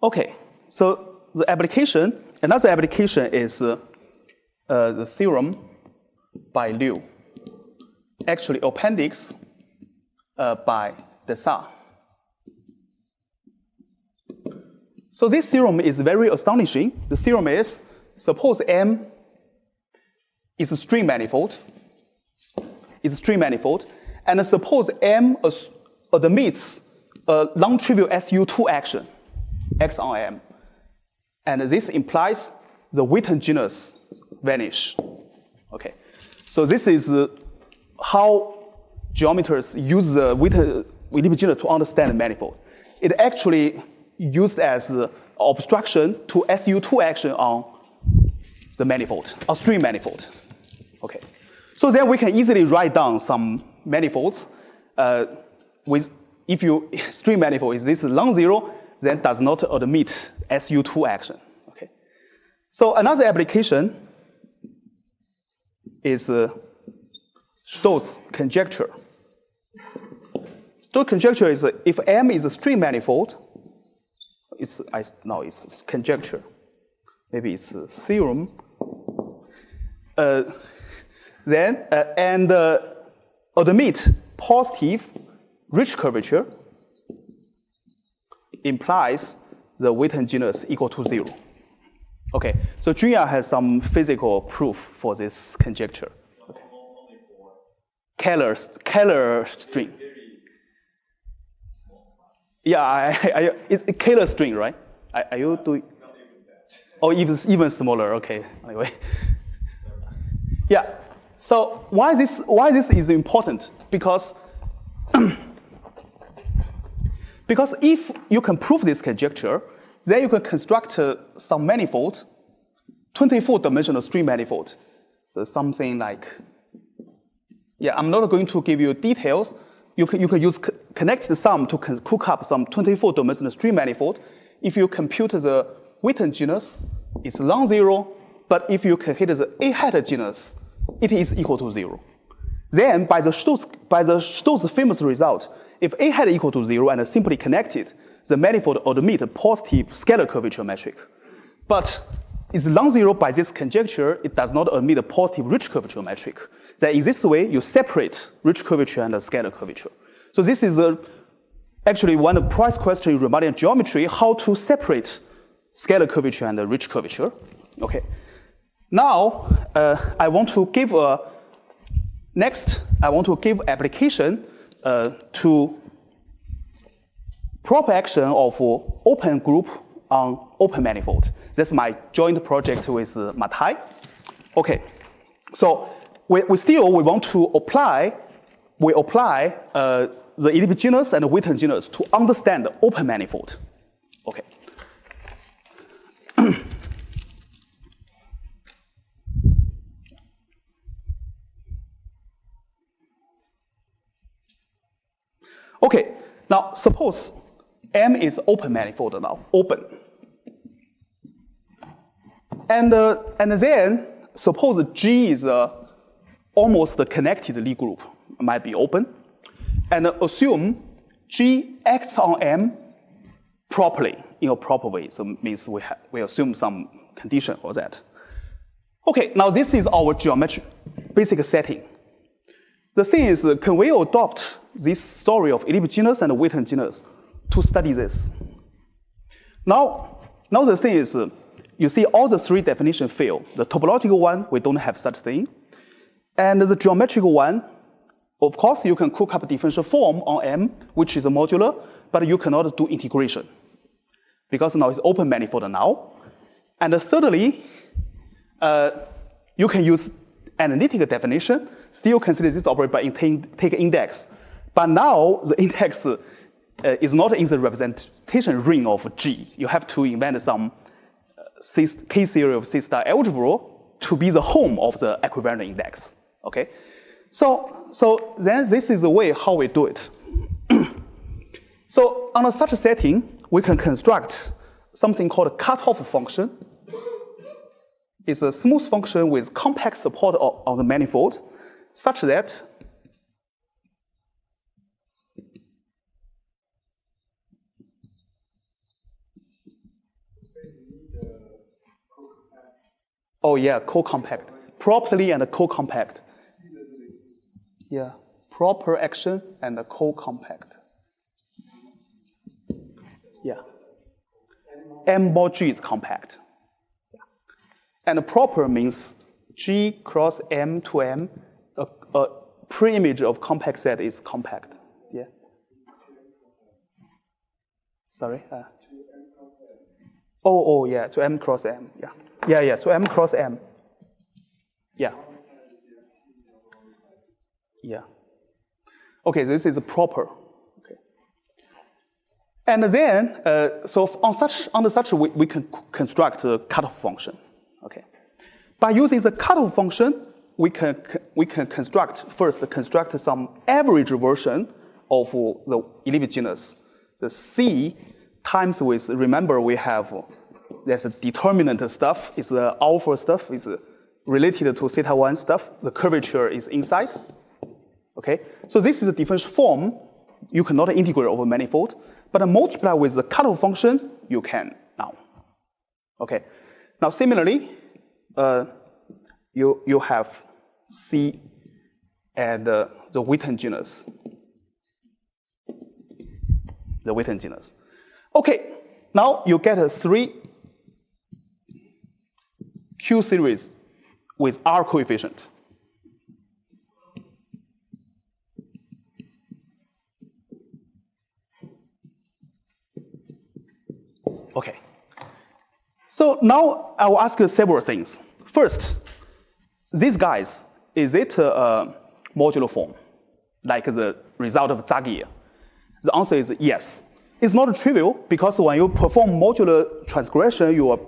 Okay, so the application, another application is the theorem by Liu. Actually, appendix by Dirac. So this theorem is very astonishing. The theorem is, suppose M is a string manifold, and suppose M admits a non-trivial SU2 action, X on M. And this implies the Witten genus vanish. Okay, so this is how geometers use the Witten genus to understand the manifold. It actually used as obstruction to SU2 action on the manifold, or string manifold. Okay, so then we can easily write down some manifolds with, if you string manifold is this non-zero, then does not admit SU2 action. Okay, so another application is Stokes conjecture. Stokes conjecture is if M is a string manifold, it's conjecture. Maybe it's a theorem. Then admit positive rich curvature implies the Witten genus equal to 0. Okay, so Junya has some physical proof for this conjecture. Okay. Kähler string. Yeah, it's a Kähler string, right? Are you doing? Oh, even smaller. Okay. Anyway. Yeah. So why this is important? Because because if you can prove this conjecture, then you can construct some manifold, 24-dimensional string manifold. So something like, yeah, I'm not going to give you details. You can use connected sum to cook up some 24-dimensional string manifold. If you compute the Witten genus, it's non-zero. But if you can hit the A hat genus, it is equal to 0. Then by the Stokes famous result, if A hat equal to 0 and simply connected, the manifold admit a positive scalar curvature metric. But it's non-zero by this conjecture, it does not admit a positive rich curvature metric. Then in this way, you separate rich curvature and scalar curvature. So this is actually one of the prize questions in Riemannian geometry, how to separate scalar curvature and rich curvature. Okay. Now, I want to give application to proper action of open group on open manifold. That's my joint project with Matai. Okay, so we want to apply the elliptic genus and the Witten genus to understand the open manifold. Okay. Okay, now suppose M is open manifold now, open. And then suppose G is almost the connected Lie group, might be open. And assume G acts on M properly, in a proper way. So it means we assume some condition for that. Okay, now this is our geometric basic setting. The thing is, can we adopt this story of elliptic genus and Witten genus to study this? Now the thing is, you see all the three definitions fail. The topological one, we don't have such thing. And the geometrical one, of course, you can cook up a differential form on M, which is a modular, but you cannot do integration because now it's open manifold now. And thirdly, you can use analytic definition, still consider this operator by take index. But now the index is not in the representation ring of G. You have to invent some K-series of C-star algebra to be the home of the equivalent index. Okay, so then this is the way how we do it. So under such a setting, we can construct something called a cutoff function. It's a smooth function with compact support of the manifold, such that oh yeah, co-compact, properly and co-compact. Yeah, proper action and co-compact. Yeah, M mod G is compact. Yeah. And proper means G cross M to M, a pre-image of compact set is compact. Yeah. Sorry. Oh yeah, to M cross M. Yeah. Yeah. So M cross M. Yeah. Yeah. Okay, this is proper. Okay. And then, so under such we can construct a cutoff function. Okay. By using the cutoff function, we can construct some average version of the elliptic genus. The C times with, remember we have, there's a determinant stuff, is the alpha stuff, is related to theta 1 stuff. The curvature is inside. Okay, so this is a differential form. You cannot integrate over manifold, but multiply with the cutoff function, you can now. Okay, now similarly, you have C and the Witten genus. The Witten genus. Okay, now you get a 3 Q series with R coefficient. Okay. So now I will ask you several things. First, these guys, is it a modular form, like the result of Zagier? The answer is yes. It's not trivial because when you perform modular transgression, you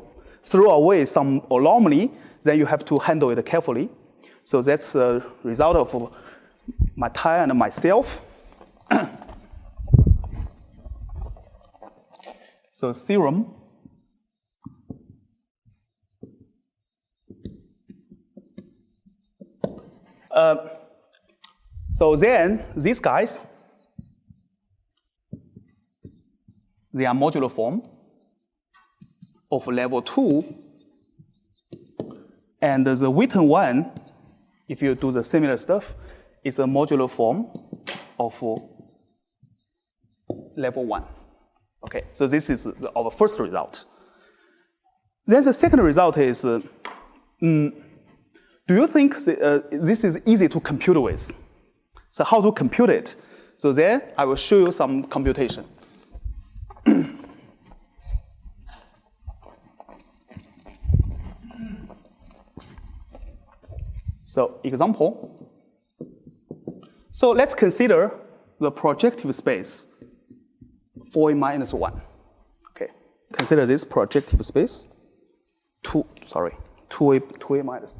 throw away some anomaly, then you have to handle it carefully. So that's a result of Matai and myself. So theorem. So then these guys, they are modular form of level 2. And the Witten one, if you do the similar stuff, is a modular form of level 1. Okay, so this is our first result. Then the second result is, do you think this is easy to compute with? So how to compute it? So then I will show you some computation. So example. So let's consider the projective space 4a minus 1. Okay, consider this projective space 2a minus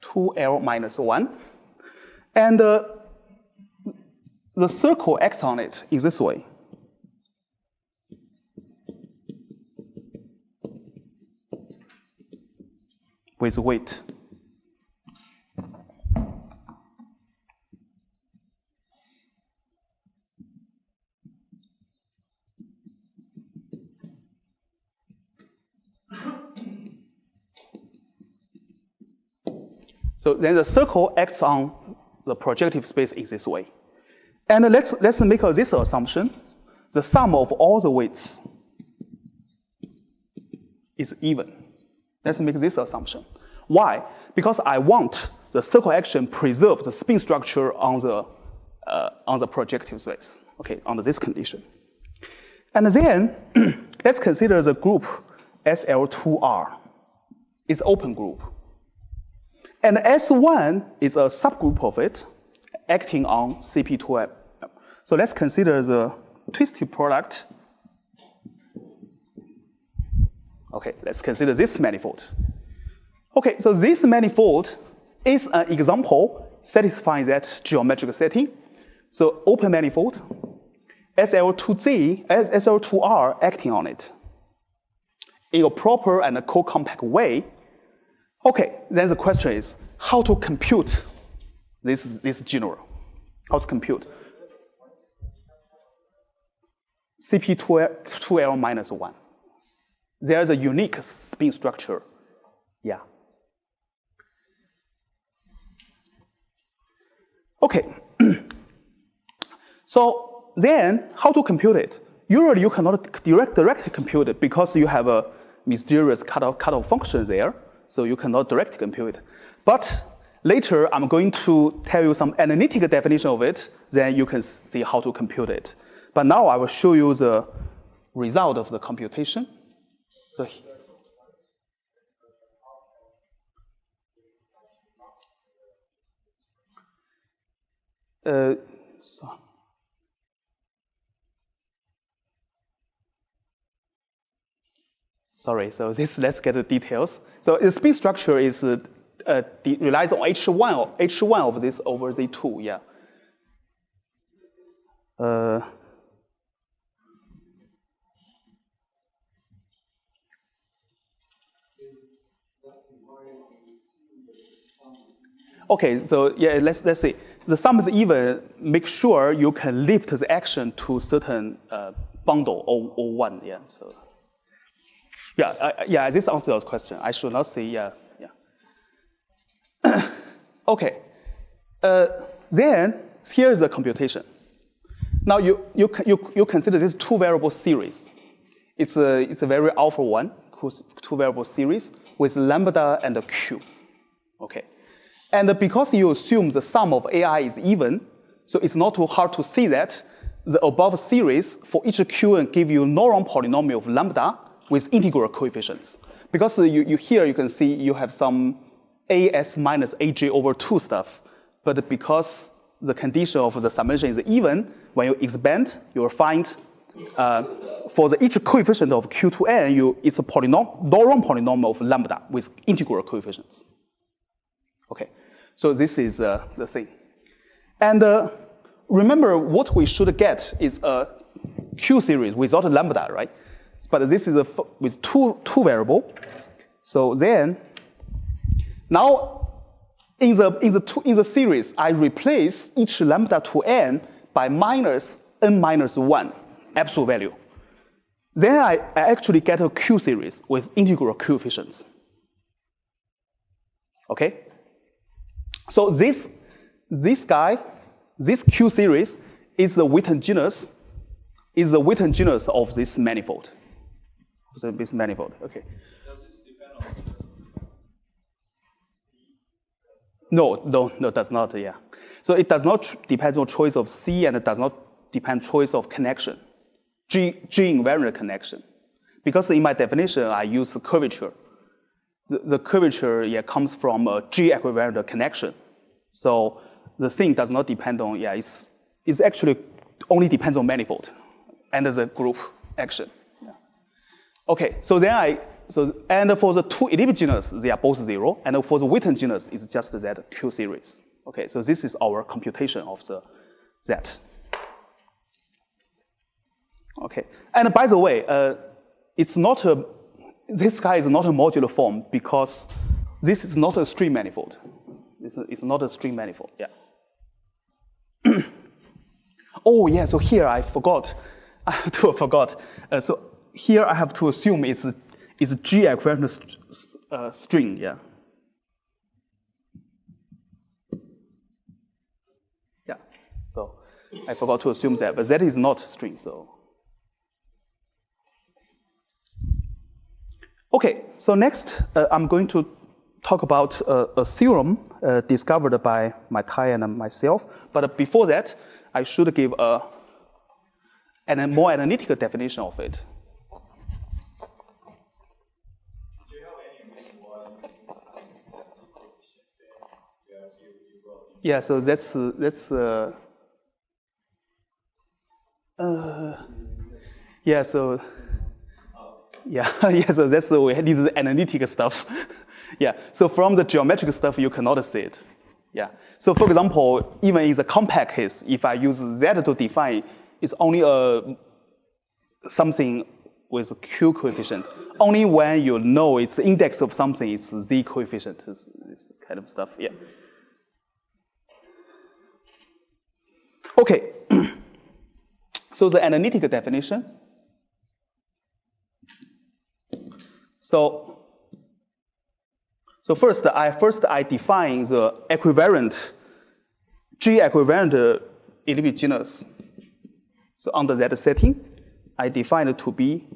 2l minus 1. And the circle acts on it in this way. With weight. So then the circle acts on the projective space in this way. And let's make this assumption. The sum of all the weights is even. Let's make this assumption. Why? Because I want the circle action preserve the spin structure on the projective space, okay, under this condition. And then let's consider the group SL2R. It's open group. And S1 is a subgroup of it, acting on CP2M. So let's consider the twisted product. Okay, let's consider this manifold. Okay, so this manifold is an example satisfying that geometric setting. So open manifold, SL2Z, SL2R acting on it in a proper and a co-compact way. Okay, then the question is how to compute this general. How to compute CP2L minus 1. There's a unique spin structure. Yeah. Okay. So then how to compute it? Usually you cannot directly compute it because you have a mysterious cutoff function there. So you cannot directly compute it. But later, I'm going to tell you some analytical definition of it. Then you can see how to compute it. But now I will show you the result of the computation. So, sorry, so let's get the details. So the spin structure is relies on H1 of this over Z2, yeah. Okay, so yeah, let's see. The sum is even. Make sure you can lift the action to certain bundle or one. Yeah. So yeah, this answers your question. I should not say yeah. Okay. Then here's the computation. Now you consider this two variable series. It's a very alpha one, two variable series with lambda and a q. Okay. And because you assume the sum of AI is even, so it's not too hard to see that the above series for each qn give you norm polynomial of lambda with integral coefficients. Because here you can see you have some as minus aj over 2 stuff, but because the condition of the summation is even, when you expand, you will find for each coefficient of q to n, it's a norm polynomial of lambda with integral coefficients. Okay. So this is the thing. And remember, what we should get is a Q series without a lambda, right? But this is with two variable. So then, now in the series, I replace each lambda to n by minus n minus 1 absolute value. Then I actually get a Q series with integral coefficients. Okay. So this Q series is the Witten genus, of this manifold. This manifold, okay. Does this depend on No, it does not, yeah. So it does not depend on choice of C, and it does not depend choice of connection, G invariant connection. Because in my definition, I use the curvature. The curvature comes from a G equivariant connection. So the thing does not depend on, it's actually only depends on manifold and the group action. Yeah. Okay, so then and for the two elliptic genus, they are both 0, and for the Witten genus, it's just that Q series. Okay, so this is our computation of the Z. Okay, and by the way, it's not this guy is not a modular form because this is not a string manifold. It's not a string manifold, yeah. Oh yeah, so here I forgot. So here I have to assume it's G equivalent string, yeah. Yeah, so I forgot to assume that, but that is not string, so. Okay, so next I'm going to talk about a theorem discovered by Tai and myself. But before that, I should give a more analytical definition of it. Do you have any reason why that's a coefficient there? Yes, you wrote. Yeah, so that's yeah, so. Yeah, yeah, so that's we need the analytic stuff. Yeah, so from the geometric stuff, you cannot see it. Yeah, so for example, even in the compact case, if I use Z to define, it's only something with Q coefficient. Only when you know it's the index of something, it's Z coefficient, this kind of stuff, yeah. Okay, so the analytic definition. So first I define the equivariant, G equivariant elliptic genus. So under that setting, I define it to be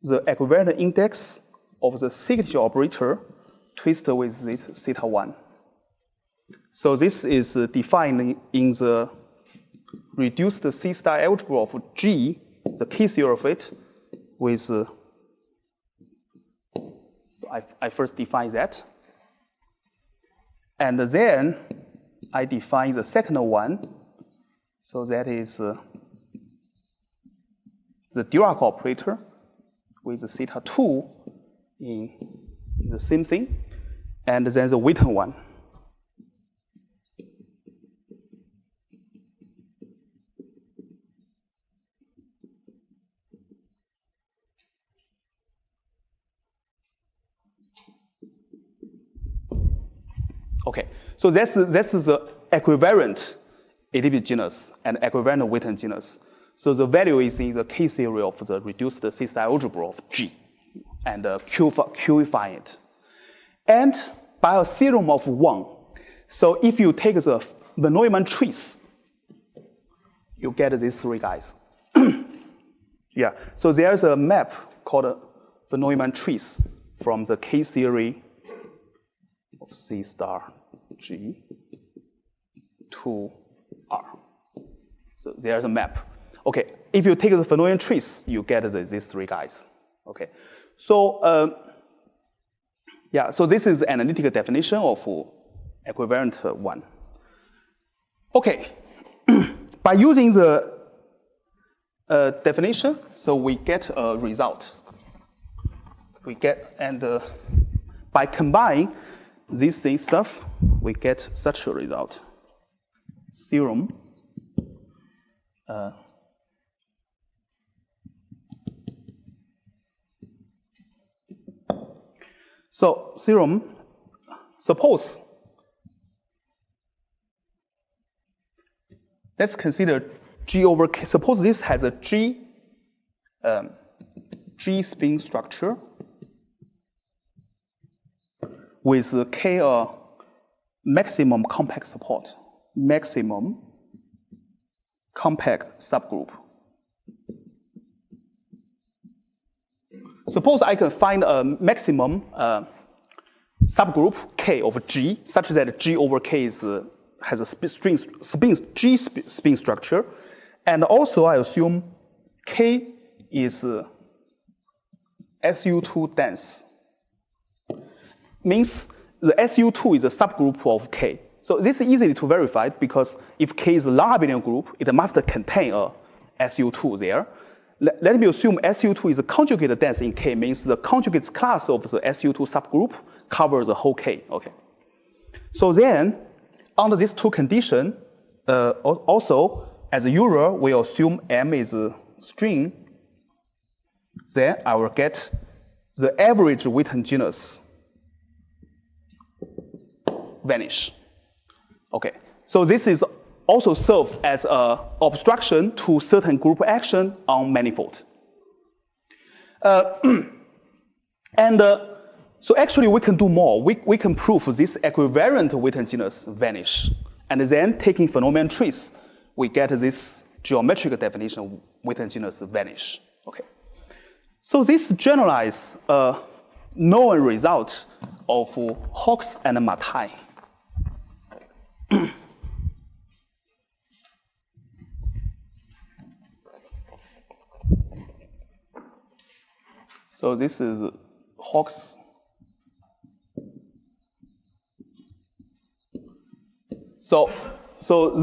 the equivariant index of the signature operator twisted with this theta 1. So this is defined in the reduced C-star algebra of G, the K-theory of it, with so I first define that. And then I define the second one. So that is the Dirac operator with the theta 2 in the same thing. And then the Witten one. Okay, so that's the equivariant elliptic genus and equivariant Witten genus. So the value is in the K-theory of the reduced C-star algebra of G, and Qify it. And by a theorem of 1, so if you take the Von Neumann trees, you get these three guys. Yeah, so there's a map called Von Neumann trees from the K-theory of C star G to R. So there's a map. Okay, if you take the Von Neumann trees, you get these three guys. Okay, so yeah, so this is the analytical definition of equivariant 1. Okay, by using the definition, so we get a result. We get, and by combining this stuff, we get such a result. Theorem. So theorem, suppose, let's consider G over K. Suppose this has a G spin structure with K maximum compact support, maximum compact subgroup. Suppose I can find a maximum subgroup K of G, such that G over K is has a G spin structure, and also I assume K is SU2 dense. Means the SU2 is a subgroup of K. So this is easy to verify because if K is a non-abelian group, it must contain a SU2 there. Let me assume SU2 is a conjugate dense in K, means the conjugate class of the SU2 subgroup covers the whole K. Okay. So then, under these two conditions, also as a Euler, we assume M is a string. Then I will get the average Witten genus vanish. Okay. So this is also serve as an obstruction to certain group action on manifold. So actually we can do more. We can prove this equivariant Witten genus vanish. And then taking phenomenon trees, we get this geometric definition of Witten genus vanish. Okay. So this generalized known result of Hawks and Matai. So this is Hawks. So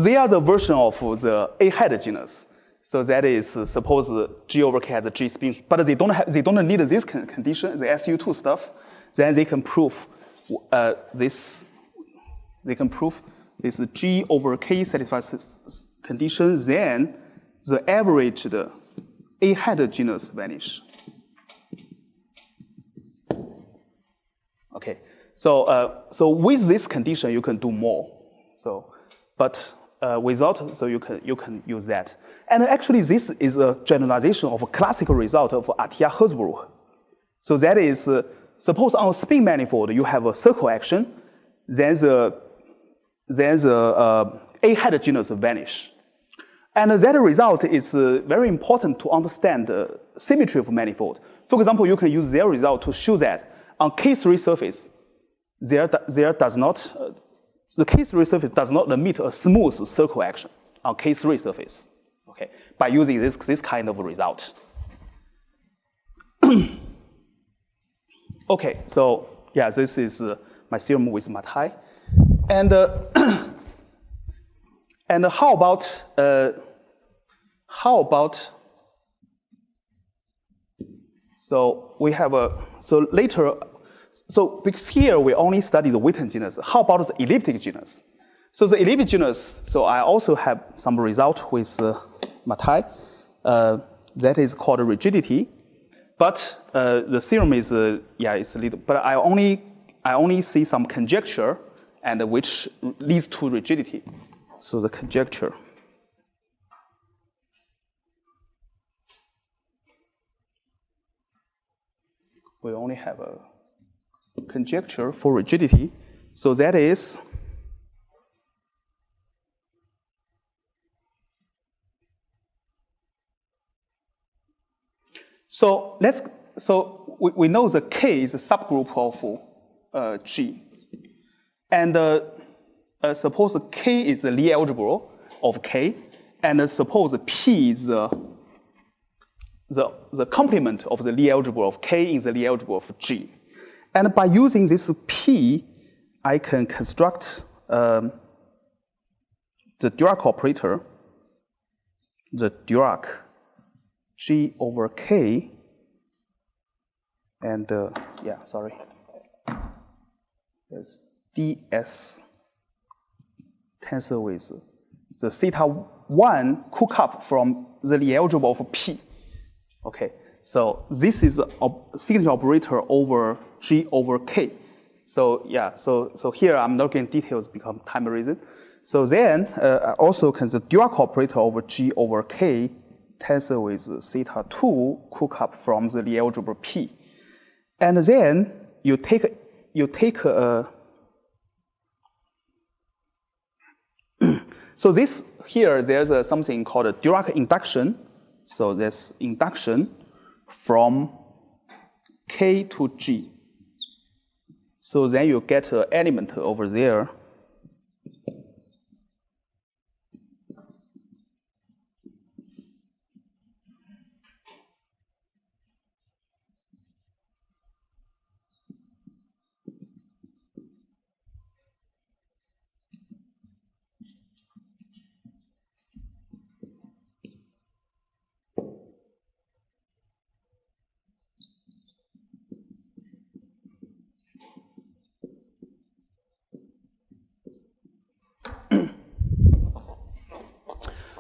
they are the version of the A-head genus. So that is suppose G over K has a G spin, but they don't need this condition, the SU2 stuff. Then they can prove this. They can prove this G over K satisfies this condition. Then the averaged A-head genus vanish. Okay, so with this condition you can do more. So, but without, so you can use that. And actually, this is a generalization of a classical result of Atiyah-Herzberg. So that is, suppose on a spin manifold you have a circle action, then the A-head genus vanish. And that result is very important to understand the symmetry of manifold. For example, you can use their result to show that on K3 surface, the K3 surface does not emit a smooth circle action on K3 surface. Okay, by using this kind of result. Okay, so yeah, this is my theorem with Matai, and and how about so we have so later. So because here we only study the Witten genus, how about the elliptic genus? So the elliptic genus, so I also have some result with Matai. That is called rigidity. But the theorem is, it's a little, but I only see some conjecture and which leads to rigidity. So the conjecture. We only have a conjecture for rigidity. So that is so we know the K is a subgroup of G. And suppose K is the Lie algebra of K, and suppose P is the complement of the Lie algebra of K in the Lie algebra of G. And by using this P, I can construct the Dirac operator, the Dirac G over K, and it's ds tensor with the theta 1 cook up from the Lie algebra of P. Okay, so this is a signature operator over G over K. So yeah, so here I'm not getting details because time reason. So then I also can the Dirac operator over G over K tensor with theta 2 cook up from the Lie algebra P. And then you take so this here there's something called a Dirac induction. So that's induction from K to G. So then you get an element over there.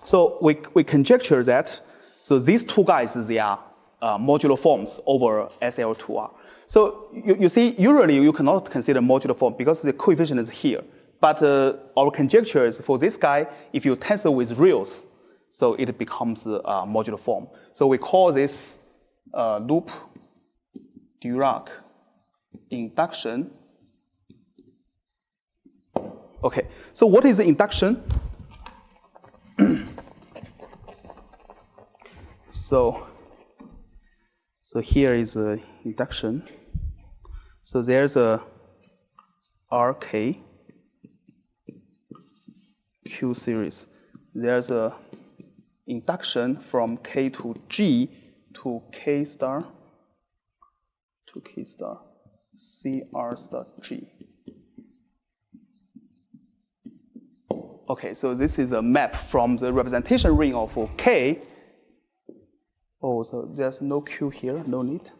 So we conjecture that, so these two guys, they are modular forms over SL2R. So you see, usually you cannot consider modular form because the coefficient is here. But our conjecture is for this guy, if you tensor with reals, so it becomes modular form. So we call this loop Dirac induction. Okay, so what is the induction? So here is a induction. So there's a RK Q series. There's a induction from K to G to K star CR star G. Okay, so this is a map from the representation ring of K. Oh, so there's no Q here, no need.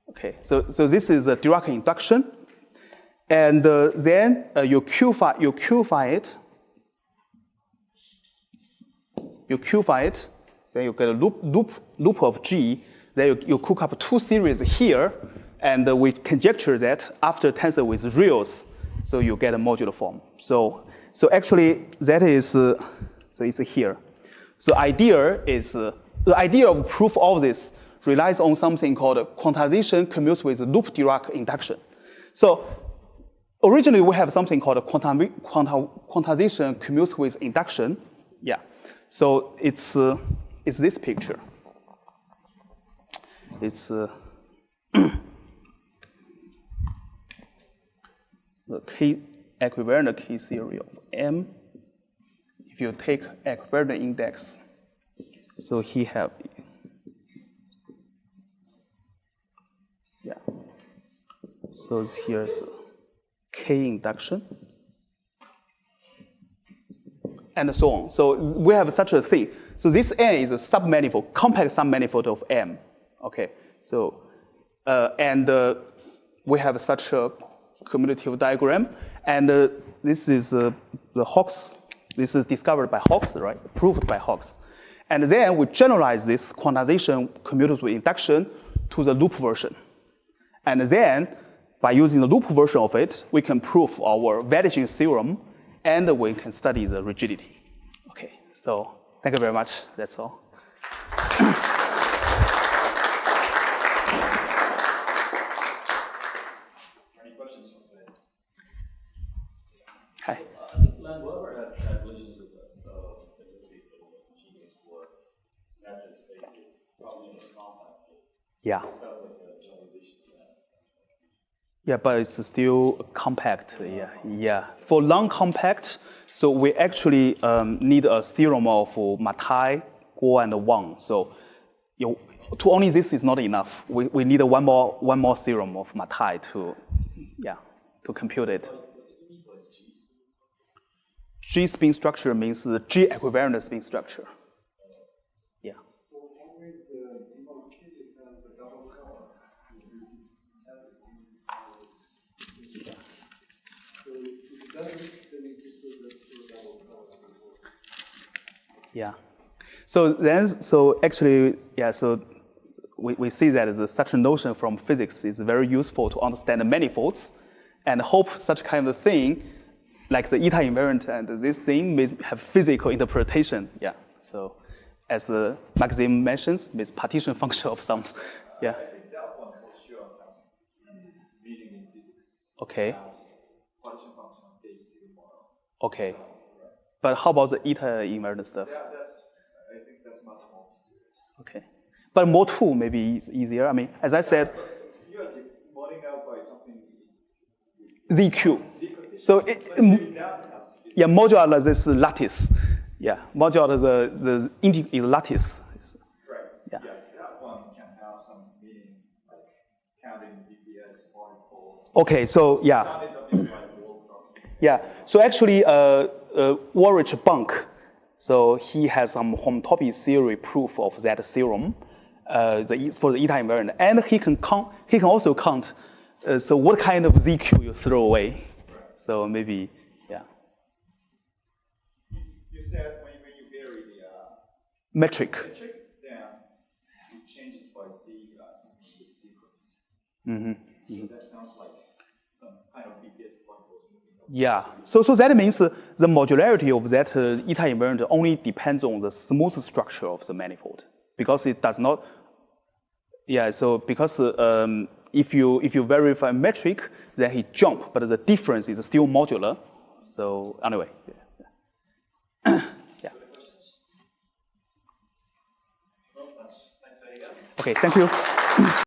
Okay, so this is a Dirac induction. And then you Qify it. You Qify it, then you get a loop of G. Then you cook up two series here, and we conjecture that after tensor with reals, so you get a modular form. So actually that is so it's here. So the idea of proof of this relies on something called quantization commutes with loop Dirac induction. So originally we have something called quantization commutes with induction. Yeah. So it's this picture. It's the equivariant key theory of M. If you take equivariant index, so he have, yeah. So here's K induction, and so on. So we have such a thing. So this N is a submanifold, compact submanifold of M. Okay. So we have such a commutative diagram, and this is the Hawkes. This is discovered by Hawkes, right? Proved by Hawkes. And then we generalize this quantization commutative induction to the loop version. And then by using the loop version of it, we can prove our vanishing theorem, and we can study the rigidity. Okay, so thank you very much. That's all. Any questions from today? Hi. I think Weber has calculations of the genus for symmetric spaces, probably in the compact case. Yeah. It sounds like a generalization to that. Yeah, but it's still compact. Yeah, yeah. For non-compact, so we actually need a theorem of Matai, Guo, and Wang. So to only this is not enough. We need one more theorem of Matai to compute it. G spin structure means the G equivariant spin structure. Yeah. Yeah. So actually, yeah. So we see that such a notion from physics is very useful to understand the manifolds, and hope such kind of thing, like the eta invariant and this thing, may have physical interpretation. Yeah. So as Maxim mentions, it's partition function of some. Yeah. I think that one for sure has meaning in physics. Okay. As partition function of base model. Okay. But how about the eta invariant stuff? I think that's much more mysterious. Okay. But more 2 maybe is easier. I mean, as I said, You are modeling out by something ZQ. So yeah, modular this lattice. Yeah, modular the is lattice. Right. Yeah. Yes, that one can have some meaning, like counting BPS particles. Okay, so yeah. Sounded a bit like wall crossing. Yeah. So actually, Ulrich Bunk, so he has some homotopy theory proof of that theorem, for the eta invariant, and he can also count. So what kind of ZQ you throw away? Right. So maybe, yeah. You said when you Metric. Then it changes by the something with sequence. Mm-hmm. So that sounds like some kind of BPS point was moving up. Yeah. So that means the modularity of that eta invariant only depends on the smooth structure of the manifold because it does not. Yeah. So because if you verify metric, then it jump, but the difference is still modular. So anyway. Yeah. Yeah. Well, thanks. Thanks, there you go. Okay. Thank you.